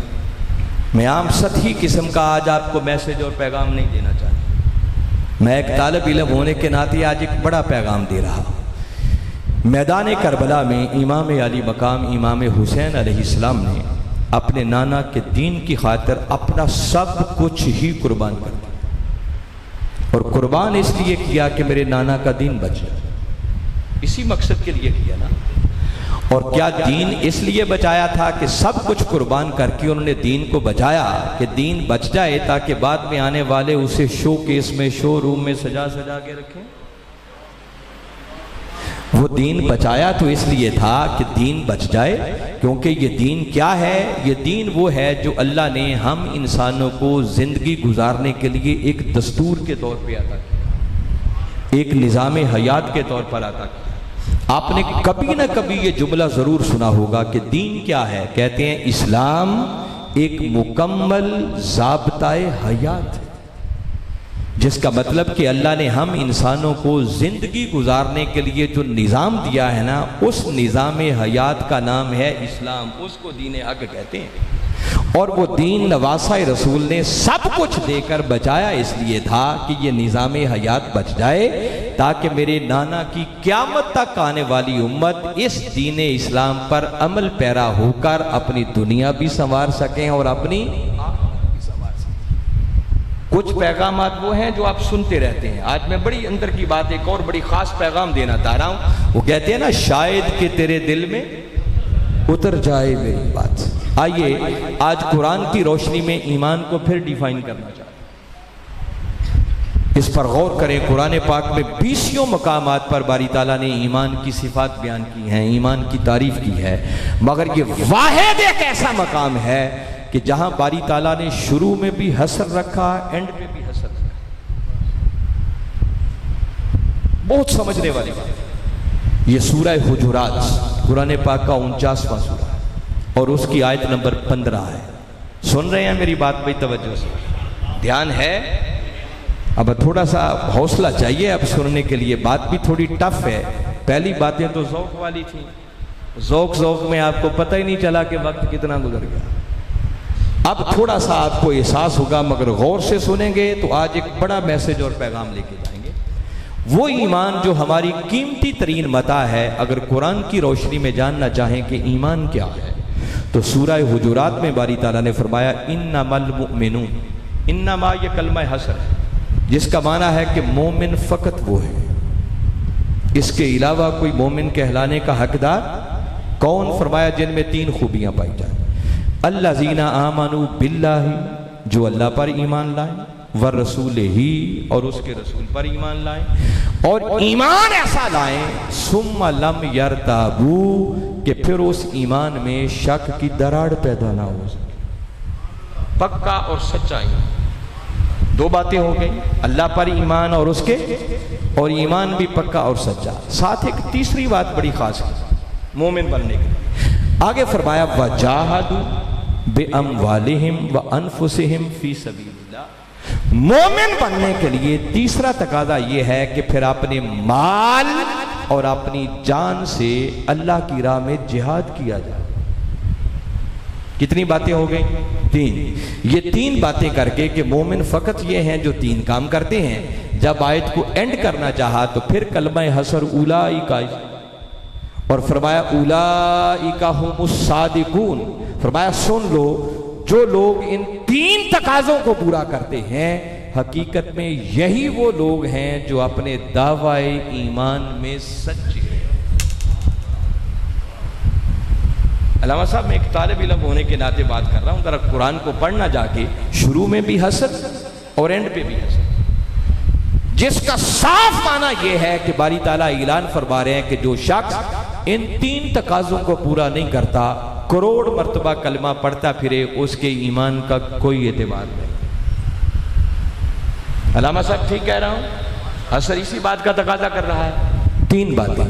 मैं आम सतही किस्म का आज आपको मैसेज और पैगाम नहीं देना चाहता। मैं एक तालिब इल्म होने के नाते आज एक बड़ा पैगाम दे रहा हूँ। मैदान करबला में इमाम अली मकाम इमाम हुसैन अलैहिस्सलाम ने अपने नाना के दीन की खातिर अपना सब कुछ ही कुर्बान कर दिया, और कुर्बान इसलिए किया कि मेरे नाना का दीन बच जाए। इसी मकसद के लिए किया ना। और क्या दीन इसलिए बचाया था कि सब कुछ कुर्बान करके उन्होंने दीन को बचाया कि दीन बच जाए ताकि बाद में आने वाले उसे शो केस में, शो रूम में सजा सजा के रखें। वो दीन बचाया तो इसलिए था कि दीन बच जाए, क्योंकि ये दीन क्या है? ये दीन वो है जो अल्लाह ने हम इंसानों को जिंदगी गुजारने के लिए एक दस्तूर के तौर पे अता किया, एक निज़ाम हयात के तौर पर अता किया। आपने कभी ना कभी ये जुमला जरूर सुना होगा कि दीन क्या है? कहते हैं इस्लाम एक मुकम्मल ज़ाब्ताए हयात है, जिसका मतलब कि अल्लाह ने हम इंसानों को जिंदगी गुजारने के लिए जो निज़ाम दिया है ना, उस निज़ाम हयात का नाम है इस्लाम। उसको दीन हक कहते हैं। और वो दीन नवासाए रसूल ने सब कुछ देकर बचाया इसलिए था कि ये निज़ाम हयात बच जाए, ताकि मेरे नाना की क़यामत तक आने वाली उम्मत इस दीन इस्लाम पर अमल पैरा होकर अपनी दुनिया भी संवार सकें और अपनी आखिरत भी संवार सकें। कुछ पैगाम वो हैं जो आप सुनते रहते हैं। आज मैं बड़ी अंदर की बात एक और बड़ी ख़ास पैगाम देना चाह रहा हूँ। वो कहते हैं ना, शायद कि तेरे दिल में उतर जाए मेरी बात। आइए आज कुरान की रोशनी में ईमान को फिर डिफाइन करना चाहते हैं। इस पर गौर करें। कुरान पाक में 20 मकामात पर बारी ताला ने ईमान की सिफात बयान की हैं, ईमान की तारीफ की है, मगर ये वाहिद एक ऐसा मकाम है कि जहां बारी ताला ने शुरू में भी हसर रखा, एंड पे भी हसर रखा। बहुत समझने वाली बात है। ये सूरह हुजुरात कुरान पाक का 49वां सूरा है और उसकी आयत नंबर 15 है। सुन रहे हैं मेरी बात भाई? तवज्जो से ध्यान है। अब थोड़ा सा हौसला चाहिए अब सुनने के लिए, बात भी थोड़ी टफ है। पहली बातें तो ज़ौक वाली थी, ज़ौक में आपको पता ही नहीं चला कि वक्त कितना गुजर गया। अब थोड़ा सा आपको एहसास होगा, मगर गौर से सुनेंगे तो आज एक बड़ा मैसेज और पैगाम लेके जाएंगे। वो ईमान जो हमारी कीमती तरीन मता है, अगर कुरान की रोशनी में जानना चाहें कि ईमान क्या है, तो सूरह हुजुरात में बारी ताला ने फरमाया इन्नमल मुमिनून, इन्नमा ये कलमा हसर है जिसका माना है कि मोमिन फ़कत वो है, इसके अलावा कोई मोमिन कहलाने का हकदार कौन? फरमाया जिनमें 3 खूबियां पाई जाए। अल्लज़ीना आमनू बिल्लाही, जो अल्लाह पर ईमान लाए, व रसूल ही, और उसके रसूल पर ईमान लाए, और ईमान ऐसा लाए सुम्मा लम यरताबू, कि फिर उस ईमान में शक की दरार पैदा ना हो सके। पक्का और सच्चा ईमान, 2 बातें हो गई, अल्लाह पर ईमान और उसके, और ईमान भी पक्का और सच्चा। साथ एक तीसरी बात बड़ी खास है मोमिन बनने के लिए। आगे फरमाया वजाहदू बिअमवालिहिम व अनफुसिहिम फी सबीलिल्लाह। मोमिन बनने के लिए तीसरा तकाजा यह है कि फिर अपने माल और अपनी जान से अल्लाह की राह में जिहाद किया जाए। कितनी बातें हो गई? 3। ये 3 बातें करके कि मोमिन फ़कत ये हैं जो 3 काम करते हैं। जब आयत को एंड करना चाहा तो फिर कलमा हसर उलाइका, और फरमाया उलाइका हुमुस सादिकून। फरमाया सुन लो, जो लोग इन 3 तकाज़ों को पूरा करते हैं, हकीकत में यही वो लोग हैं जो अपने दावाए ईमान में सच्चे हैं। अल्लामा साहब, मैं एक तालिब इल्म होने के नाते बात कर रहा हूँ, जरा कुरान को पढ़ना जाके शुरू में भी हसद और एंड पे भी हसद, जिसका साफ माना यह है कि बारी ताला ऐलान फरमा रहे हैं कि जो शख्स इन 3 तकाज़ों को पूरा नहीं करता, करोड़ मर्तबा कलमा पढ़ता फिरे, उसके ईमान का कोई एतबार नहीं। अल्लामा साहब ठीक कह रहा हूं? असर इसी बात का तकाजा कर रहा है। 3 बातें,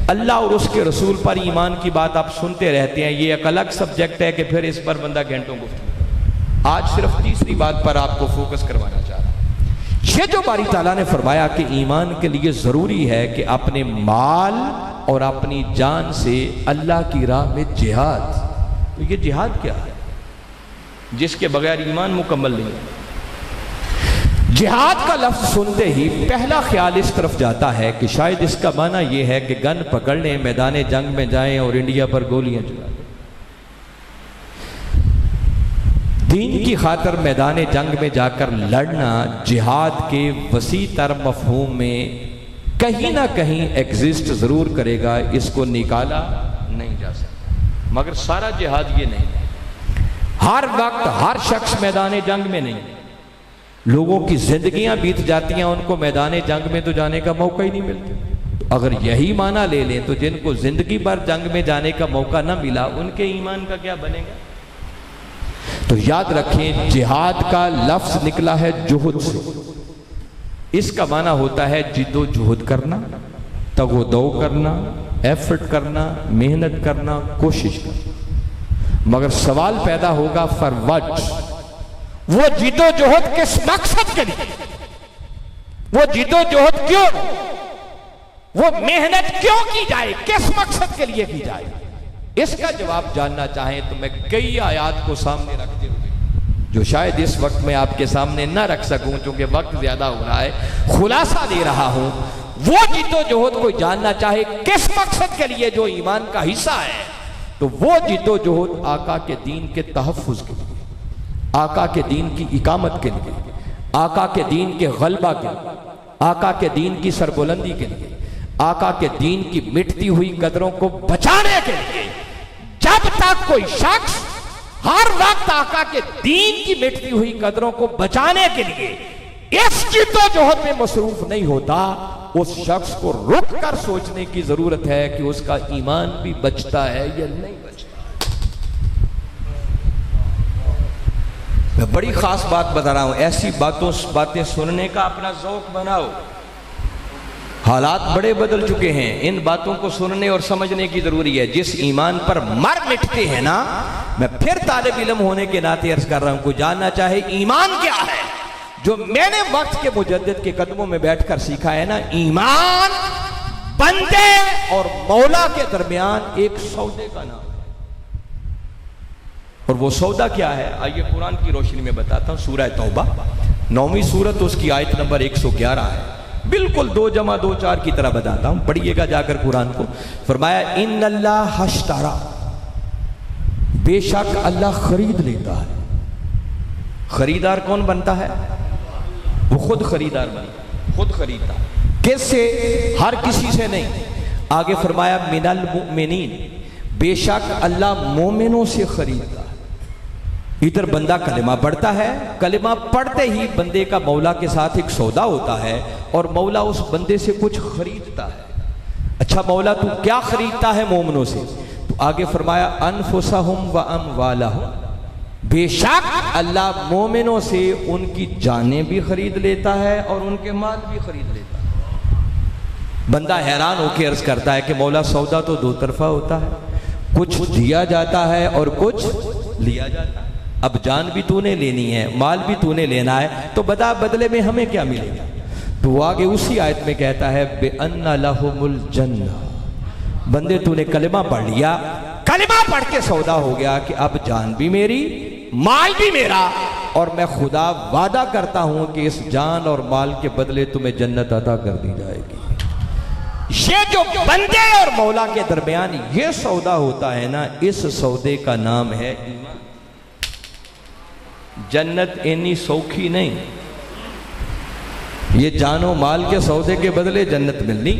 अल्लाह और उसके रसूल पर ईमान की बात आप सुनते रहते हैं, ये एक अलग सब्जेक्ट है कि फिर इस पर बंदा घंटों गुफ्तगू। आज सिर्फ तीसरी बात पर आपको फोकस करवाना चाह रहा हूं। ये जो बारी ताला ने फरमाया कि ईमान के लिए जरूरी है कि अपने माल और अपनी जान से अल्लाह की राह में जिहाद, तो ये जिहाद क्या है जिसके बगैर ईमान मुकम्मल नहीं है। जिहाद का लफ्ज सुनते ही पहला ख्याल इस तरफ जाता है कि शायद इसका माना यह है कि गन पकड़ लें, मैदान जंग में जाएं और इंडिया पर गोलियां चला दें। दीन की खातर मैदान जंग में जाकर लड़ना जिहाद के वसी तर मफहूम में कहीं ना कहीं एग्जिस्ट जरूर करेगा, इसको निकाला नहीं जा सकता। मगर सारा जिहाद ये नहीं है, हर वक्त हर शख्स मैदान जंग में नहीं। लोगों की जिंदगियां बीत जाती हैं, उनको मैदान जंग में तो जाने का मौका ही नहीं मिलता। तो अगर यही माना ले लें तो जिनको जिंदगी भर जंग में जाने का मौका ना मिला, उनके ईमान का क्या बनेगा? तो याद रखें, जिहाद का लफ्ज निकला है जुहद से। इसका माना होता है जिद्दोजहद करना, तगोदो करना, एफर्ट करना, मेहनत करना, कोशिश करना। मगर सवाल पैदा होगा फॉर व्हाट? वो जिद्दोजहद किस मकसद के लिए? वो जिद्दोजहद क्यों? वो मेहनत क्यों की जाए? किस मकसद के लिए की जाए? इसका जवाब जानना चाहें तो मैं कई आयात को सामने रखते हुए, जो शायद इस वक्त मैं आपके सामने ना रख सकूं क्योंकि वक्त ज्यादा हो रहा है, खुलासा दे रहा हूं। वो जिद्दोजहद को जानना चाहे किस मकसद के लिए, जो ईमान का हिस्सा है, तो वो जिद्दोजहद आका के दीन के तहफ्फुज के लिए, आका के दीन की इकामत के लिए, आका के दीन के गलबा के लिए, आका के दीन की सरबुलंदी के लिए, आका के दीन की मिटती हुई कदरों को बचाने के लिए। जब तक कोई शख्स हर वक्त आका के दीन की मिटती हुई कदरों को बचाने के लिए इस जिद्दोजहद में मसरूफ नहीं होता, उस शख्स को रुक कर सोचने की जरूरत है कि उसका ईमान भी बचता है या नहीं बचता। मैं बड़ी खास बात बता रहा हूं, ऐसी बातें सुनने का अपना ज़ौक़ बनाओ। हालात बड़े बदल चुके हैं, इन बातों को सुनने और समझने की जरूरी है। जिस ईमान पर मर मिटते हैं ना, मैं फिर तालिब इल्म होने के नाते अर्ज कर रहा हूं, कोई जानना चाहे ईमान क्या है, जो मैंने वक्त के मुजद्दिद के कदमों में बैठकर सीखा है ना, ईमान बंदे और मौला के दरमियान एक सौदे का नाम है। और वो सौदा क्या है, आइए कुरान की रोशनी में बताता हूं। सूरह तौबा 9वीं सूरत, उसकी आयत नंबर 111 है। बिल्कुल 2 जमा 2 4 की तरह बताता हूं, पढ़िएगा जाकर कुरान को। फरमाया इन्नल्लाह हश्तरा, बेशक अल्लाह खरीद लेता है। खरीदार कौन बनता है? वो खुद खरीदार बनता, खुद खरीदता। किससे? हर किसी से नहीं। आगे फरमाया मिनल मुमिनीन, बेशक अल्लाह मोमिनों से खरीदता है। इधर बंदा कलिमा पढ़ता है, कलिमा पढ़ते ही बंदे का मौला के साथ एक सौदा होता है और मौला उस बंदे से कुछ खरीदता है। अच्छा मौला तू क्या खरीदता है मोमिनों से? तो आगे फरमाया अनफुसहुम व अमवालहुम, बेशक अल्लाह मोमिनों से उनकी जानें भी खरीद लेता है और उनके माल भी खरीद लेता है। बंदा हैरान होकर अर्ज करता है कि मौला सौदा तो 2 तरफा होता है, कुछ दिया जाता है और कुछ लिया जाता है। अब जान भी तूने लेनी है, माल भी तूने लेना है, तो बता बदले में हमें क्या मिलेगा? तो वो आगे उसी आयत में कहता है बेअन्ना लहुमुल जन्नह, बंदे तूने कलिमा पढ़ लिया, कलिमा पढ़ के सौदा हो गया कि अब जान भी मेरी, माल भी मेरा, और मैं खुदा वादा करता हूं कि इस जान और माल के बदले तुम्हें जन्नत अता कर दी जाएगी। ये जो बंदे और मौला के दरमियान ये सौदा होता है ना, इस सौदे का नाम है ईमान। जन्नत इतनी सौखी नहीं, ये जानो माल के सौदे के बदले जन्नत मिलनी,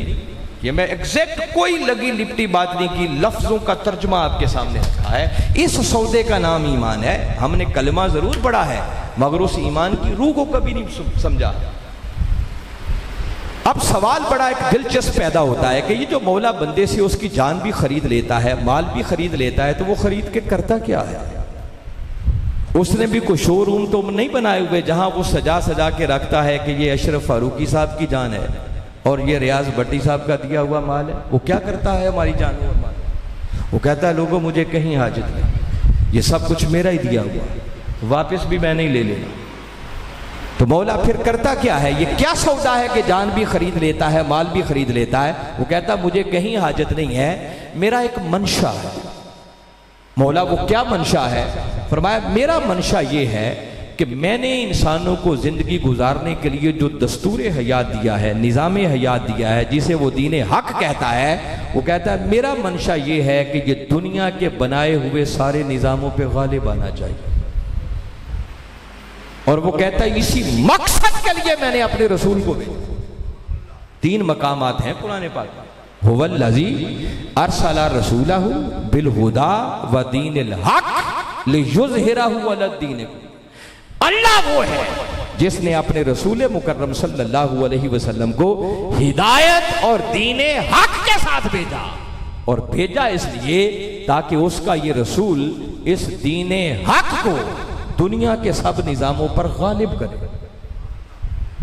ये मैं एग्जैक्ट कोई लगी लिपटी बात नहीं की, लफ्जों का तर्जुमा आपके सामने रखा है। इस सौदे का नाम ईमान है। हमने कलमा जरूर पढ़ा है मगर उस ईमान की रूह को कभी नहीं समझा। अब सवाल बड़ा एक दिलचस्प पैदा होता है कि ये जो मौला बंदे से उसकी जान भी खरीद लेता है, माल भी खरीद लेता है, तो वो खरीद के करता क्या है? उसने भी कोई शोरूम तो नहीं बनाए हुए जहां वो सजा सजा के रखता है कि ये अशरफ फारूकी साहब की जान है और ये रियाज भट्टी साहब का दिया हुआ माल है। वो क्या करता है हमारी जान और माल? वो कहता है लोगों मुझे कहीं हाजत नहीं, ये सब कुछ मेरा ही दिया हुआ, वापस भी मैं नहीं ले लेना। तो मौला फिर करता क्या है? ये क्या सौदा है कि जान भी खरीद लेता है, माल भी खरीद लेता है? वो कहता मुझे कहीं हाजत नहीं है, मेरा एक मंशा है। मौला वो क्या मंशा है? फरमाया मेरा मंशा ये है कि मैंने इंसानों को जिंदगी गुजारने के लिए जो दस्तूर हयात दिया है, निज़ाम हयात दिया है, जिसे वो दीन हक कहता है, वो कहता है मेरा मंशा ये है कि ये दुनिया के बनाए हुए सारे निज़ामों पे गालिब आना चाहिए। और वो कहता है इसी मकसद के लिए मैंने अपने रसूल को भेजा। 3 मकामात हैं कुरान पाक में। हुवल्लज़ी अरसला रसूलहु बिल हुदा व दीनिल हक लियुज़हिरहु अला दीन। अल्लाह वो है जिसने अपने रसूल मुकर्रम सल्लल्लाहु अलैहि वसल्लम को हिदायत और दीन हक के साथ भेजा, और भेजा इसलिए ताकि उसका ये रसूल इस दीन हक को दुनिया के सब निजामों पर गालिब करे।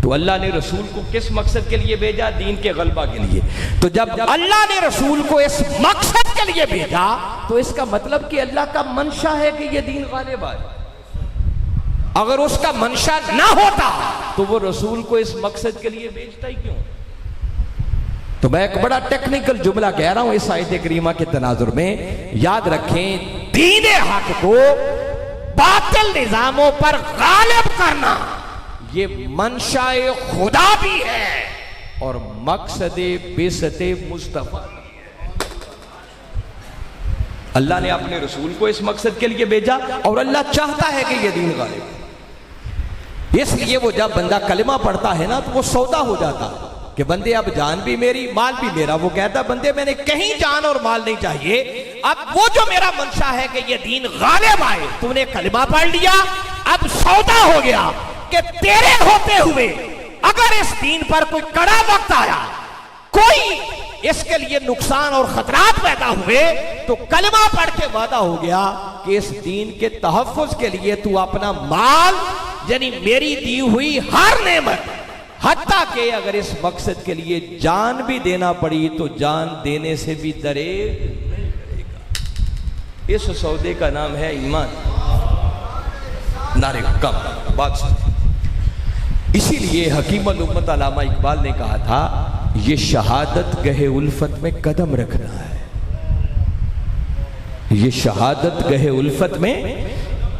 तो अल्लाह ने रसूल को किस मकसद के लिए भेजा? दीन के गलबा के लिए। तो जब अल्लाह ने रसूल को इस मकसद के लिए भेजा तो इसका मतलब कि अल्लाह का मंशा है कि यह दीन गालिब आए। अगर उसका मंशा ना होता तो वो रसूल को इस मकसद के लिए भेजता ही क्यों? तो मैं एक बड़ा टेक्निकल जुमला कह रहा हूं इस आयत करीमा के तनाजुर में। याद रखें, दीन हक को बातिल निजामों पर गालिब करना ये मंशाए खुदा भी है और मकसदे बेसते मुस्तफा भी है। अल्लाह ने अपने रसूल को इस मकसद के लिए भेजा और अल्लाह चाहता है कि यह दीन गालिब। इसलिए वो जब बंदा कलिमा पढ़ता है ना तो वो सौदा हो जाता है कि बंदे अब जान भी मेरी, माल भी मेरा। वो कहता बंदे मैंने कहीं जान और माल नहीं चाहिए, अब वो जो मेरा मंशा है कि ये दीन गालिब आए, तूने कलिमा पढ़ लिया, अब सौदा हो गया कि तेरे होते हुए अगर इस दीन पर कोई कड़ा वक्त आया, कोई इसके लिए नुकसान और खतरात पैदा हुए, तो कलमा पढ़ के वादा हो गया कि इस दीन के तहफ्फुज के लिए तू अपना माल, यानी मेरी दी हुई हर नेमत, हत्ता के अगर इस मकसद के लिए जान भी देना पड़ी तो जान देने से भी डरेगा। इस सौदे का नाम है ईमान। नारे कम बात सुन। इसीलिए हकीमुल उम्मत अल्लामा इकबाल ने कहा था, ये शहादत गहे उल्फत में कदम रखना है। ये शहादत गहे उल्फत में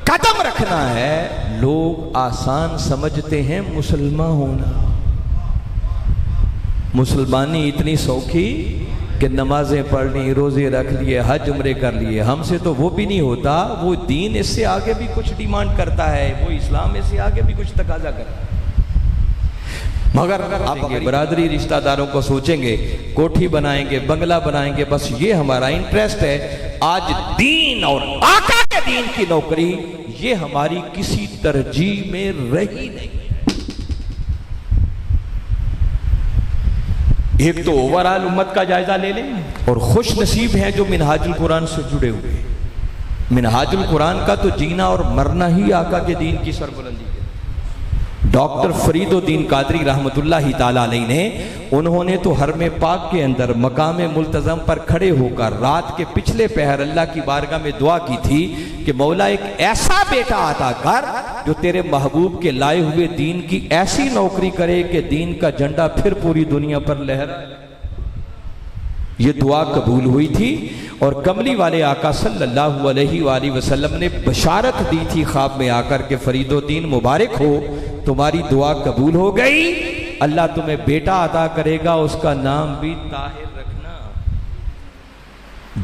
कदम रखना है। लोग आसान समझते हैं मुसलमान होना। मुसलमानी इतनी सौखी कि नमाजें पढ़ ली, रोजे रख लिए, हज उम्रे कर लिए। हमसे तो वो भी नहीं होता। वो दीन इससे आगे भी कुछ डिमांड करता है, वो इस्लाम इससे आगे भी कुछ तकाजा करता है। मगर आप बरादरी रिश्तेदारों को सोचेंगे, कोठी बनाएंगे, बंगला बनाएंगे, बस ये हमारा इंटरेस्ट है। आज दीन और आका के दीन की नौकरी ये हमारी किसी तरजीह में रही नहीं। एक तो ओवरऑल उम्मत का जायजा ले लें, और खुश नसीब हैं जो मिनहाजुल कुरान से जुड़े हुए। मिनहाजुल कुरान का तो जीना और मरना ही आका के दीन की सरबुलंदी है। डॉक्टर फरीदुद्दीन कादरी रहमतुल्लाहि ताला अलैह ने, उन्होंने तो हरमे पाक के अंदर मकामे मुल्तज़म पर खड़े होकर रात के पिछले पहर अल्लाह की बारगाह में दुआ की थी कि मौला एक ऐसा बेटा अता कर जो तेरे महबूब के लाए हुए दीन की ऐसी नौकरी करे कि दीन का झंडा फिर पूरी दुनिया पर लहराए। ये दुआ कबूल हुई थी और कमली वाले आका सल्लल्लाहु अलैहि वसल्लम ने बशारत दी थी ख्वाब में आकर के फरीदुद्दीन मुबारक हो, तुम्हारी दुआ कबूल हो गई, अल्लाह तुम्हें बेटा अता करेगा, उसका नाम भी ताहिर रखना।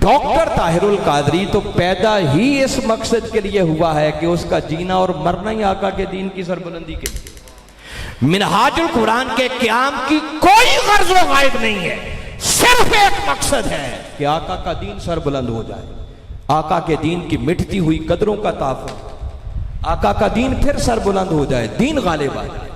डॉक्टर ताहिरुल कादरी तो पैदा ही इस मकसद के लिए हुआ है कि उसका जीना और मरना ही आका के दीन की सरबुलंदी के लिए। मिनहाजुल कुरान के क़याम की कोई गर्ज व गायद नहीं है, सिर्फ एक मकसद है कि आका का दीन सरबुलंद हो जाए, आका के दीन की मिटती हुई कदरों का ताफ़ुज़, आका का दीन फिर सरबुलंद हो जाए, दीन गालिब आ जाए।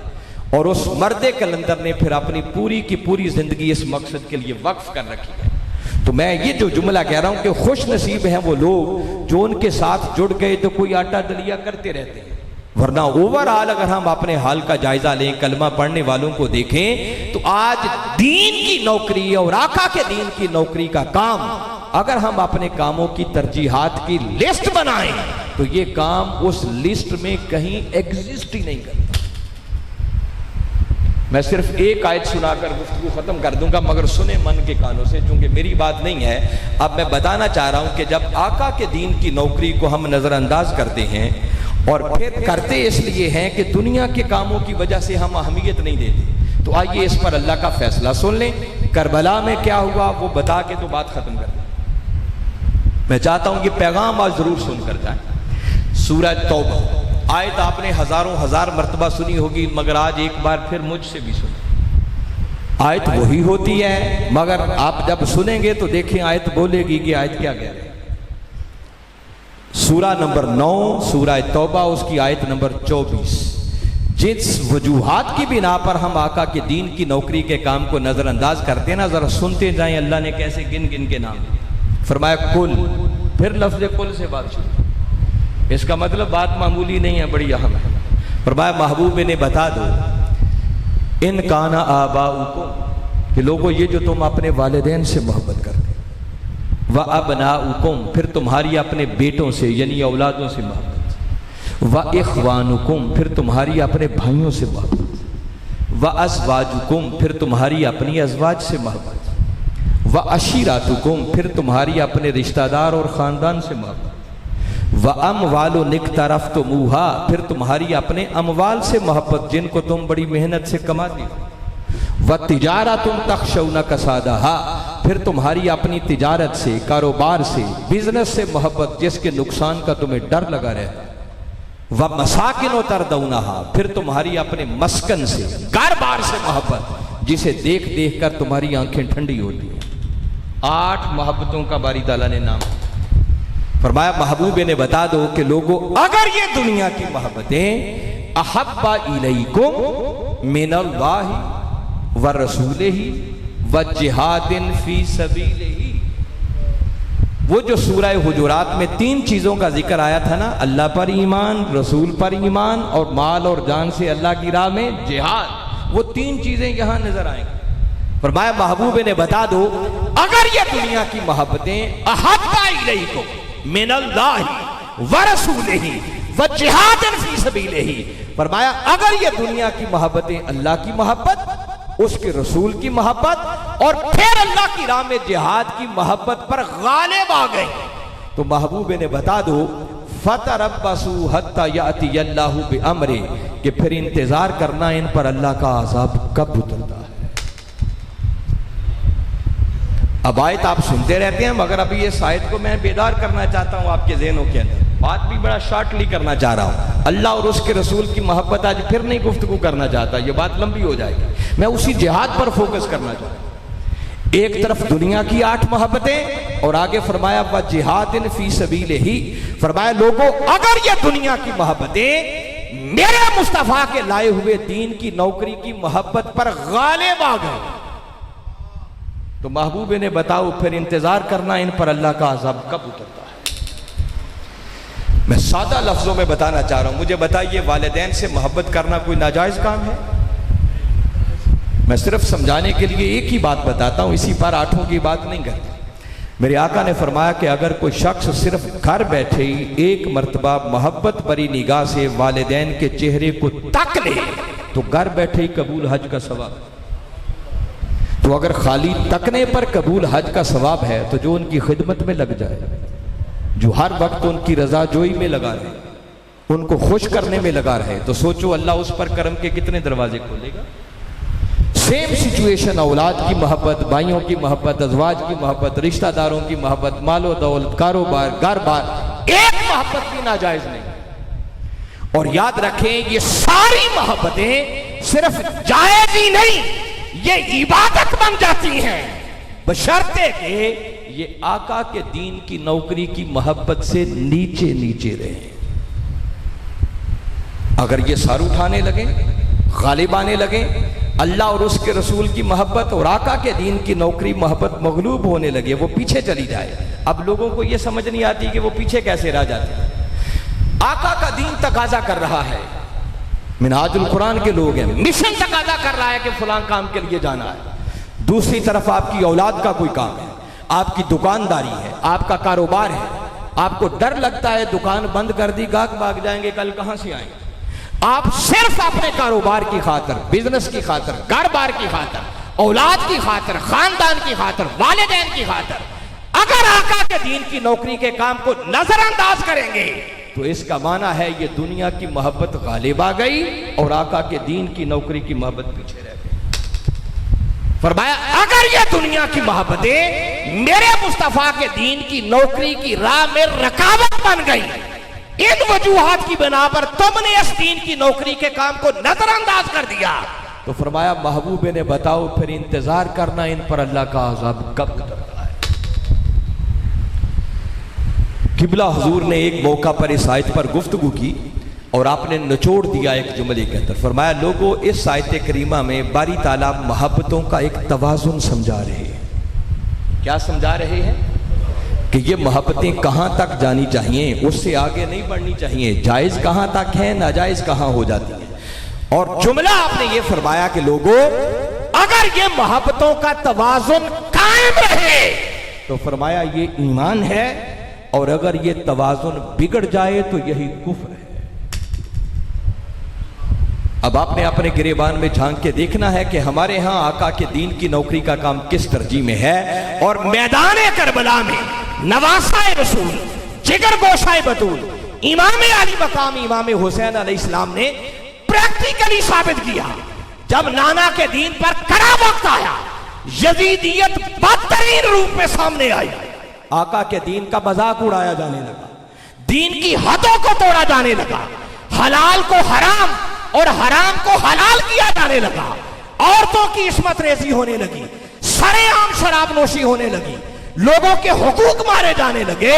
और उस मर्दे कलंदर ने फिर अपनी पूरी की पूरी जिंदगी इस मकसद के लिए वक्फ कर रखी है। तो मैं ये जो जुमला कह रहा हूं कि खुश नसीब हैं वो लोग जो उनके साथ जुड़ गए तो कोई आटा दलिया करते रहते हैं। वरना ओवरऑल अगर हम अपने हाल का जायजा लें, कलमा पढ़ने वालों को देखें, तो आज दीन की नौकरी और आका के दीन की नौकरी का काम अगर हम अपने कामों की तरजीहात की लिस्ट बनाएं तो ये काम उस लिस्ट में कहीं एग्जिस्ट ही नहीं करता। मैं सिर्फ एक आयत सुनाकर गुफ्तगू खत्म कर दूंगा, मगर सुने मन के कानों से, चूंकि मेरी बात नहीं है। अब मैं बताना चाह रहा हूं कि जब आका के दीन की नौकरी को हम नजरअंदाज करते हैं, और फिर करते इसलिए हैं कि दुनिया के कामों की वजह से हम अहमियत नहीं देते, तो आइए इस पर अल्लाह का फैसला सुन लें। करबला में क्या हुआ वो बता के तो बात खत्म कर दें। मैं चाहता हूं कि पैगाम आज जरूर सुनकर जाए। सूरह तौबा आयत आपने हजारों हजार मर्तबा सुनी होगी, मगर आज एक बार फिर मुझसे भी सुनी। आयत वही होती है, मगर आप जब सुनेंगे तो देखें आयत बोलेगी कि आयत क्या कह रही है। सूरा नंबर 9 सूरह तौबा, उसकी आयत नंबर 24। जिस वजूहात की बिना पर हम आका के दीन की नौकरी के काम को नजरअंदाज करते हैं ना, जरा सुनते जाएं अल्लाह ने कैसे गिन गिन के नाम दिए। फरमाया कुल, फिर लफ्ज कुल से बात शुरू। इसका मतलब बात मामूली नहीं है, बड़ी अहम है। फरमाया महबूब ने बता दो, इन काना आबाउकुम, कि लोगों ये जो तुम अपने वालिदैन से मोहब्बत करते, व अबनाउकुम, फिर तुम्हारी अपने बेटों से यानी औलादों से मोहब्बत, व इख्वानुकुम, फिर तुम्हारी अपने भाइयों से मोहब्बत, व अज़वाजुकुम, फिर तुम्हारी अपनी अज़वाज से मोहब्बत, व अशीरातुकुम, फिर तुम्हारी अपने रिश्तेदार और ख़ानदान से मोहब्बत, व अमवालो निक़्तरफ़्तुमूहा, फिर तुम्हारी अपने अमवाल से मोहब्बत जिनको तुम बड़ी मेहनत से कमाती हो, व तिजारतुन तख़शौना कसादहा, फिर तुम्हारी अपनी तिजारत से, कारोबार से, बिजनेस से मोहब्बत जिसके नुकसान का तुम्हें डर लगा रहता, व मसाकिन तरदौनहा, फिर तुम्हारी अपने मस्कन से, घर बार से मोहब्बत जिसे देख देख कर तुम्हारी आंखें ठंडी होती हैं। 8 मोहब्बतों का बारी ताला ने नाम फरमाया। महबूब ने बता दो कि लोगों अगर ये दुनिया की मोहब्बतें अहब्बा इलैकुम मिनल्लाहि व रसूलिही व जिहादिन फी सबीलिही। वो जो सूरह हुजुरात में 3 चीजों का जिक्र आया था ना, अल्लाह पर ईमान, रसूल पर ईमान और माल और जान से अल्लाह की राह में जिहाद, वो 3 चीजें यहां नजर आएंगी। फरमाया महबूब ने बता दो, अगर ये दुनिया की मोहब्बतें अहब्बा इलैकुम मिनल्लाहि व रसूलिही व जिहादिन फी सबीलिही, फरमाया अगर ये दुनिया की मोहब्बतें अल्लाह की मोहब्बत, उसके रसूल की मोहब्बत और फिर अल्लाह की राह में जिहाद की मोहब्बत पर गालिब आ गई, तो महबूब ने बता दो फतरब्बसू हत्ता याती अल्लाहु बिअम्री, कि फिर इंतजार करना इन पर अल्लाह का अज़ाब कब उतरता है। अब आयत आप सुनते रहते हैं, मगर अभी इस आयत को मैं बेदार करना चाहता हूं आपके ज़हनों के अंदर। बात भी बड़ा शॉर्टली करना चाह रहा हूं। अल्लाह और उसके रसूल की मोहब्बत आज फिर नहीं गुफ्तगू करना चाहता, ये बात लंबी हो जाएगी। मैं उसी जिहाद पर फोकस करना चाहता हूं। एक तरफ दुनिया की 8 मोहब्बतें और आगे फरमाया व जिहादिन फी सबीलिही, फरमाया लोगों अगर ये दुनिया की मोहब्बतें मेरे मुस्तफा के लाए हुए दीन की नौकरी की मोहब्बत पर गालिब आ गए, तो महबूब ने बताओ फिर इंतजार करना इन पर अल्लाह का अज़ाब कब उतरता है। मैं सादा लफ्जों में बताना चाह रहा हूं, मुझे बताइए वालिदैन से मोहब्बत करना कोई नाजायज काम है? मैं सिर्फ समझाने के लिए एक ही बात बताता हूं, इसी पर 8 की बात नहीं करता। मेरे आका ने फरमाया कि अगर कोई शख्स सिर्फ घर बैठे ही एक मर्तबा मोहब्बत भरी निगाह से वालिदैन के चेहरे को तक ले, तो घर बैठे ही कबूल हज का सवाब। तो अगर खाली तकने पर कबूल हज का सवाब है, तो जो उनकी खिदमत में लग जाए, जो हर वक्त उनकी रजाजोई में लगा रहे, उनको खुश करने में लगा रहे, तो सोचो अल्लाह उस पर करम के कितने दरवाजे खोलेगा। सेम सिचुएशन औलाद की मोहब्बत, भाइयों की मोहब्बत, अज़वाज की मोहब्बत, रिश्तेदारों की मोहब्बत, मालो दौलत, कारोबार, घर बार, एक मोहब्बत भी नाजायज नहीं। और याद रखें ये सारी मोहब्बतें सिर्फ जायज ही नहीं, ये इबादत बन जाती हैं, बशर्ते के ये आका के दीन की नौकरी की मोहब्बत से नीचे नीचे रहे। अगर ये सर उठाने लगे, गालिब आने लगे, अल्लाह और उसके रसूल की मोहब्बत और आका के दीन की नौकरी मोहब्बत मगलूब होने लगे, वो पीछे चली जाए। अब लोगों को यह समझ नहीं आती कि वो पीछे कैसे रह जाते। आका का दीन तकाजा कर रहा है, मिनहाजुल कुरान के लोग हैं, मिशन तकाजा कर रहा है कि फलां काम के लिए जाना है। दूसरी तरफ आपकी औलाद का कोई काम है, आपकी दुकानदारी है, आपका कारोबार है, आपको डर लगता है दुकान बंद कर दी, गाहक भाग जाएंगे, कल कहां से आएंगे। आप सिर्फ अपने कारोबार की खातिर, बिजनेस की खातिर, घर बार की खातिर, औलाद की खातिर, खानदान की खातिर, वालिदैन की खातिर अगर आका के दीन की नौकरी के काम को नजरअंदाज करेंगे, तो इसका माना है ये दुनिया की मोहब्बत गालिब आ गई और आका के दीन की नौकरी की मोहब्बत पीछे रह गई। फरमाया अगर ये दुनिया की मोहब्बतें मेरे मुस्तफा के दीन की नौकरी की राह में रुकावट बन गई, इन वजूहात की बिना पर तुमने इस दीन की नौकरी के काम को नजरअंदाज कर दिया, तो फरमाया महबूब ने बताओ फिर इंतजार करना इन पर अल्लाह का अज़ाब कब उतरता है। किबला हुजूर ने एक मौका पर इस आयत पर गुफ्तगू की और आपने निचोड़ दिया एक जुमले के अंदर। फरमाया लोगों इस आयत करीमा में बारी ताला मोहब्बतों का एक तवाज़ुन समझा रहे हैं। क्या समझा रहे हैं? कि ये मोहब्बतें कहाँ तक जानी चाहिए, उससे आगे नहीं बढ़नी चाहिए, जायज़ कहाँ तक है, नाजायज़ कहाँ हो जाती है। और जुमला आपने ये फरमाया कि लोगों अगर ये मोहब्बतों का तवाज़ुन कायम रहे तो फरमाया ये ईमान है, और अगर ये तवाज़ुन बिगड़ जाए तो यही कुफ्र है। अब आपने अपने गिरेबान में झांक के देखना है कि हमारे यहां आका के दीन की नौकरी का काम किस तरजीह में है, और मैदान करबला में नवासाए रसूल, जिगर गोशाए बतूल, इमाम अली मकाम इमाम हुसैन अलैहिस्सलाम ने प्रैक्टिकली साबित किया। जब नाना के दीन पर कड़ा वक्त आया, यजीदियत बदतरीन रूप में सामने आई, आका के दीन का मजाक उड़ाया जाने लगा, दीन की हदों को तोड़ा जाने लगा, हलाल को हराम और हराम को हलाल किया जाने लगा, औरतों की इस्मत रेजी होने लगी, सरेआम शराब नोशी होने लगी, लोगों के हुकूक मारे जाने लगे,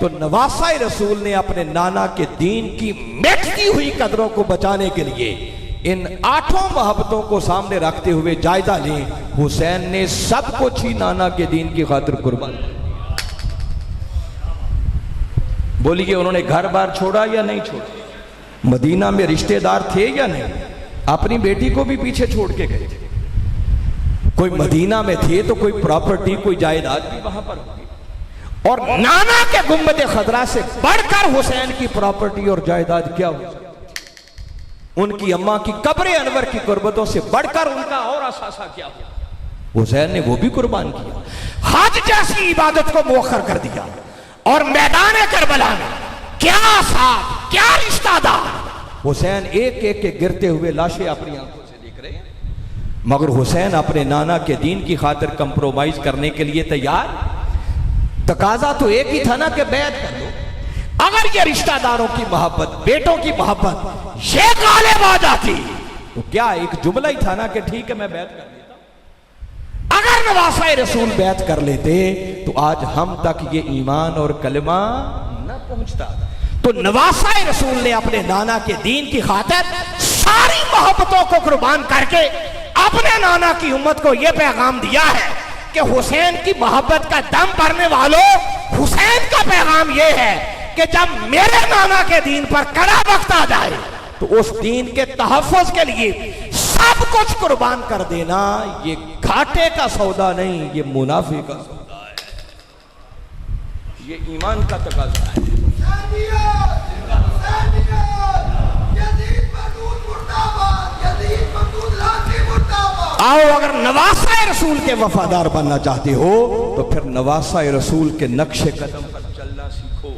तो नवासा रसूल ने अपने नाना के दीन की मिटती हुई कदरों को बचाने के लिए इन 8 मोहब्बतों को सामने रखते हुए जायजा लें। हुसैन ने सब कुछ ही नाना के दीन की खातिर कुर्बान कर दिया। बोलिए, उन्होंने घर बार छोड़ा या नहीं छोड़ा? मदीना में रिश्तेदार थे या नहीं? अपनी बेटी को भी पीछे छोड़ के गए थे। कोई मदीना में थे तो कोई प्रॉपर्टी, कोई जायदाद भी वहां पर होगी। और नाना के गुम्बद खदरा से बढ़कर हुसैन की प्रॉपर्टी और जायदाद क्या हो सकती? उनकी अम्मा की कब्र अनवर की कुर्बतों से बढ़कर उनका और असासा क्या हो? हुसैन ने वो भी कुर्बान किया। हज जैसी इबादत को मुअख्खर कर दिया। और मैदान करबला में क्या साथ, क्या रिश्तेदार, हुसैन एक एक के गिरते हुए लाशें अपनी आंखों से देख रहे हैं, मगर हुसैन अपने नाना के दीन की खातिर कंप्रोमाइज करने के लिए तैयार। तकाजा तो एक ही था ना कि बैत कर लो। अगर ये रिश्तेदारों की मोहब्बत, बेटों की मोहब्बत ये गालिब आ जाती तो क्या एक जुमला ही था ना कि ठीक है मैं बैत कर लेता। अगर नवासा रसूल बैत कर लेते तो आज हम तक ये ईमान और कलमा न पहुंचता। तो नवासा रसूल ने अपने नाना के दीन की खातिर सारी मोहब्बतों को कुर्बान करके अपने नाना की उम्मत को यह पैगाम दिया है कि हुसैन की मोहब्बत का दम भरने वालों, हुसैन का पैगाम यह है कि जब मेरे नाना के दीन पर कड़ा वक्त आ जाए तो उस दीन के तहफ़्फ़ुज़ के लिए सब कुछ कुर्बान कर देना ये घाटे का सौदा नहीं, ये मुनाफे का सौदा है, ये ईमान का तकाज़ा है। आओ, अगर नवासा रसूल के वफादार बनना चाहते हो तो फिर नवासा रसूल के नक्शे कदम पर चलना सीखो।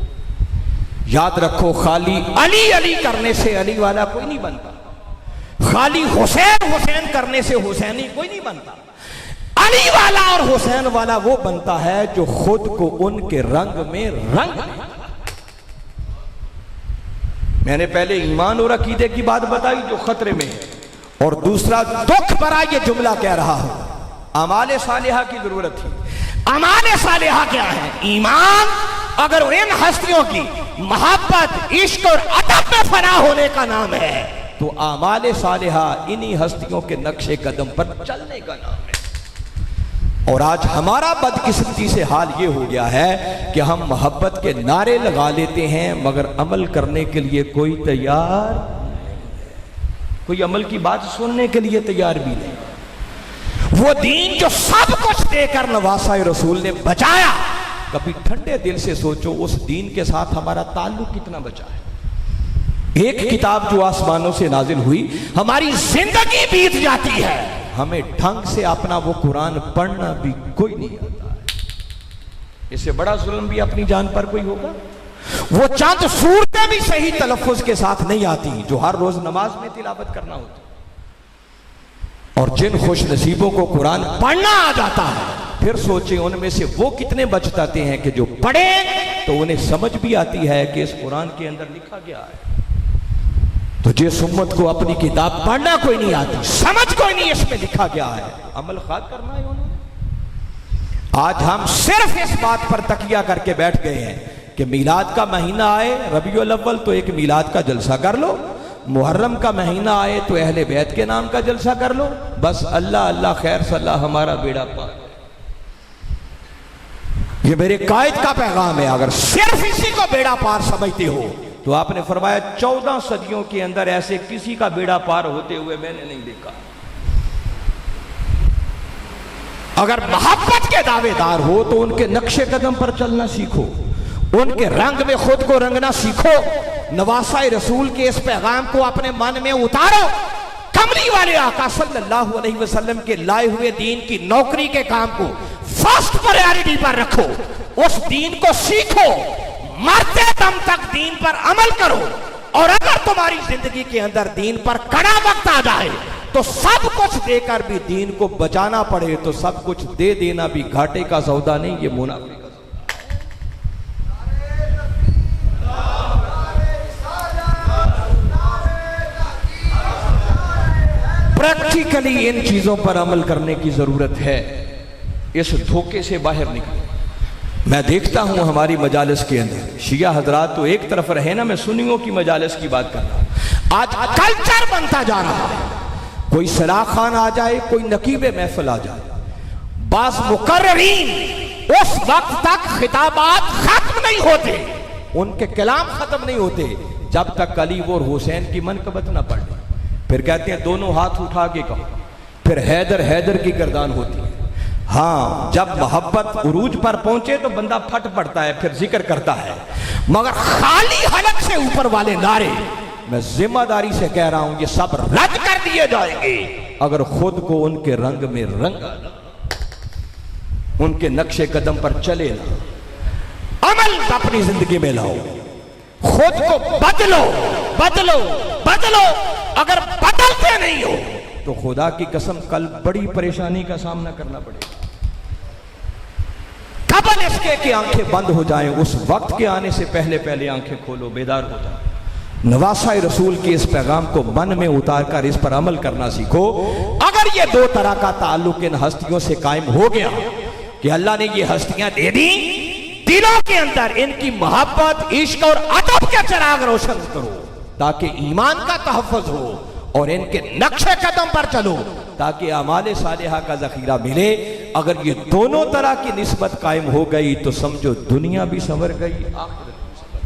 याद रखो, खाली अली अली करने से अली वाला कोई नहीं बनता। खाली हुसैन हुसैन करने से हुसैनी कोई नहीं बनता। अली वाला और हुसैन वाला वो बनता है जो खुद को उनके रंग में रंग। मैंने पहले ईमान और अकीदे की बात बताई जो खतरे में है, और दूसरा दुख भरा ये जुमला कह रहा हूं, अमाले सालिहा की जरूरत थी। अमाले सालिहा क्या है? ईमान अगर इन हस्तियों की मोहब्बत, इश्क और अदब में फना होने का नाम है तो अमाले सालिहा इन्हीं हस्तियों के नक्शे कदम पर चलने का नाम है। और आज हमारा बदकिस्मती से हाल ये हो गया है कि हम मोहब्बत के नारे लगा लेते हैं मगर अमल करने के लिए कोई तैयार, कोई अमल की बात सुनने के लिए तैयार भी नहीं। वो दीन जो सब कुछ देकर नवासा रसूल ने बचाया, कभी ठंडे दिल से सोचो उस दीन के साथ हमारा ताल्लुक कितना बचा है। एक किताब जो आसमानों से नाजिल हुई, हमारी जिंदगी बीत जाती है, हमें ढंग से अपना वो कुरान पढ़ना भी कोई नहीं आता है। इससे बड़ा जुल्म भी अपनी जान पर कोई होगा? वो चंद सूरतें भी सही तलफ्फुज के साथ नहीं आती जो हर रोज नमाज में तिलावत करना होती। और जिन खुश नसीबों को कुरान पढ़ना आ जाता है, फिर सोचे उनमें से वो कितने बचताते हैं कि जो पढ़े तो उन्हें समझ भी आती है कि इस कुरान के अंदर लिखा गया है। तो जिस उम्मत को अपनी किताब पढ़ना कोई नहीं आती, समझ कोई नहीं इसमें लिखा गया है, अमल खाक करना है उन्होंने। आज हम सिर्फ इस बात पर तकिया करके बैठ गए हैं कि मीलाद का महीना आए, रबीउल अव्वल, तो एक मीलाद का जलसा कर लो। मुहर्रम का महीना आए तो अहले बैत के नाम का जलसा कर लो। बस अल्लाह अल्लाह खैर सल्लाह हमारा बेड़ा पार। ये मेरे कायद का पैगाम है। अगर सिर्फ इसी को बेड़ा पार समझते हो तो आपने फरमाया 14 सदियों के अंदर ऐसे किसी का बेड़ा पार होते हुए मैंने नहीं देखा। अगर मोहब्बत के दावेदार हो तो उनके नक्शे कदम पर चलना सीखो, उनके रंग में खुद को रंगना सीखो। नवासा रसूल के इस पैगाम को अपने मन में उतारो। कमली वाले आका सल्लल्लाहु अलैहि वसल्लम के लाए हुए दीन की नौकरी के काम को फर्स्ट प्रायोरिटी पर रखो। उस दीन को सीखो, मरते दम तक दीन पर अमल करो। और अगर तुम्हारी जिंदगी के अंदर दीन पर कड़ा वक्त आ जाए तो सब कुछ देकर भी दीन को बचाना पड़े तो सब कुछ दे देना भी घाटे का सौदा नहीं, ये मुनाफे का प्रैक्टिकली इन चीजों पर अमल करने की जरूरत है। इस धोखे से बाहर निकले। मैं देखता हूं हमारी मजालिस के अंदर शिया हजरात तो एक तरफ रहे ना, मैं सुन्नियों की मजालिस की बात कर रहा हूं। आज कल्चर बनता जा रहा है, कोई सलाह खान आ जाए, कोई नकीब महफिल आ जाए, बास मुकर्रीन उस वक्त तक खिताबात खत्म नहीं होते, उनके कलाम खत्म नहीं होते जब तक अली और हुसैन की मनकबत ना पढ़ ले। फिर कहते हैं दोनों हाथ उठा के कहो, फिर हैदर हैदर की गर्दान होती है। हाँ, जब मोहब्बत उरूज पर पहुंचे तो बंदा फट पड़ता है, फिर जिक्र करता है, मगर खाली हलक से ऊपर वाले नारे मैं जिम्मेदारी से कह रहा हूं ये सब रद्द कर दिए जाएंगे अगर खुद को उनके रंग में रंगा, उनके नक्शे कदम पर चले ना, अमल अपनी जिंदगी में लाओ, खुद को बदलो बदलो बदलो। अगर बदलते नहीं हो तो खुदा की कसम कल बड़ी परेशानी का सामना करना पड़ेगा। कबल इसके कि आंखें बंद हो जाएं, उस वक्त के आने से पहले पहले आंखें खोलो, बेदार हो जाओ। नवासा रसूल के इस पैगाम को मन में उतार कर इस पर अमल करना सीखो। अगर ये दो तरह का ताल्लुक इन हस्तियों से कायम हो गया कि अल्लाह ने ये हस्तियां दे दी, दिलों के अंदर इनकी मोहब्बत, इश्क और अदब के चिराग रोशन करो ताकि ईमान का तहफ़्फ़ुज़ हो और इनके नक्शे कदम पर चलो ताकि अमाले सालिहा का जखीरा मिले। अगर ये दोनों तरह की निस्बत कायम हो गई तो समझो दुनिया भी संवर गई, आखिरत भी संवर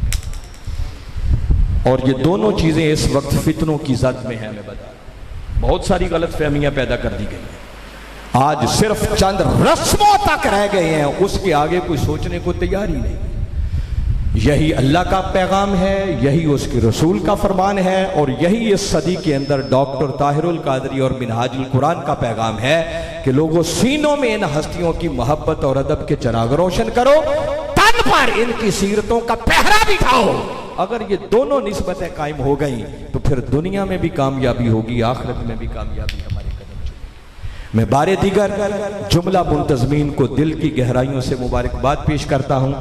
गई। और ये दोनों चीजें इस वक्त फितनों की जद में है। मैं बता, बहुत सारी गलत फहमियां पैदा कर दी गई हैं, आज सिर्फ चंद रस्मों तक रह गए हैं, उसके आगे कोई सोचने को तैयार ही नहीं। यही अल्लाह का पैगाम है, यही उसके रसूल का फरमान है और यही इस सदी के अंदर डॉक्टर ताहिरुल कादरी और मिनहाजुल कुरान का पैगाम है कि लोगों सीनों में इन हस्तियों की मोहब्बत और अदब के चिराग रोशन करो, तन पर इनकी सीरतों का पहरा बिठाओ। अगर ये दोनों निस्बतें कायम हो गई तो फिर दुनिया में भी कामयाबी होगी, आखिरत में भी कामयाबी हमारे कदम चुमेगी। मैं बारे दीगर जुमला मुंतजमीन को दिल की गहराइयों से मुबारकबाद पेश करता हूँ।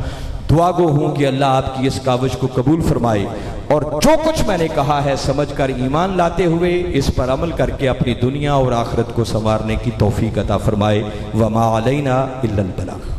दुआ गो हूं कि अल्लाह आपकी इस काविश को कबूल फरमाए और जो कुछ मैंने कहा है समझकर ईमान लाते हुए इस पर अमल करके अपनी दुनिया और आखिरत को संवारने की तौफीक अता फरमाए। वमा अलैना इल्लल बलाग।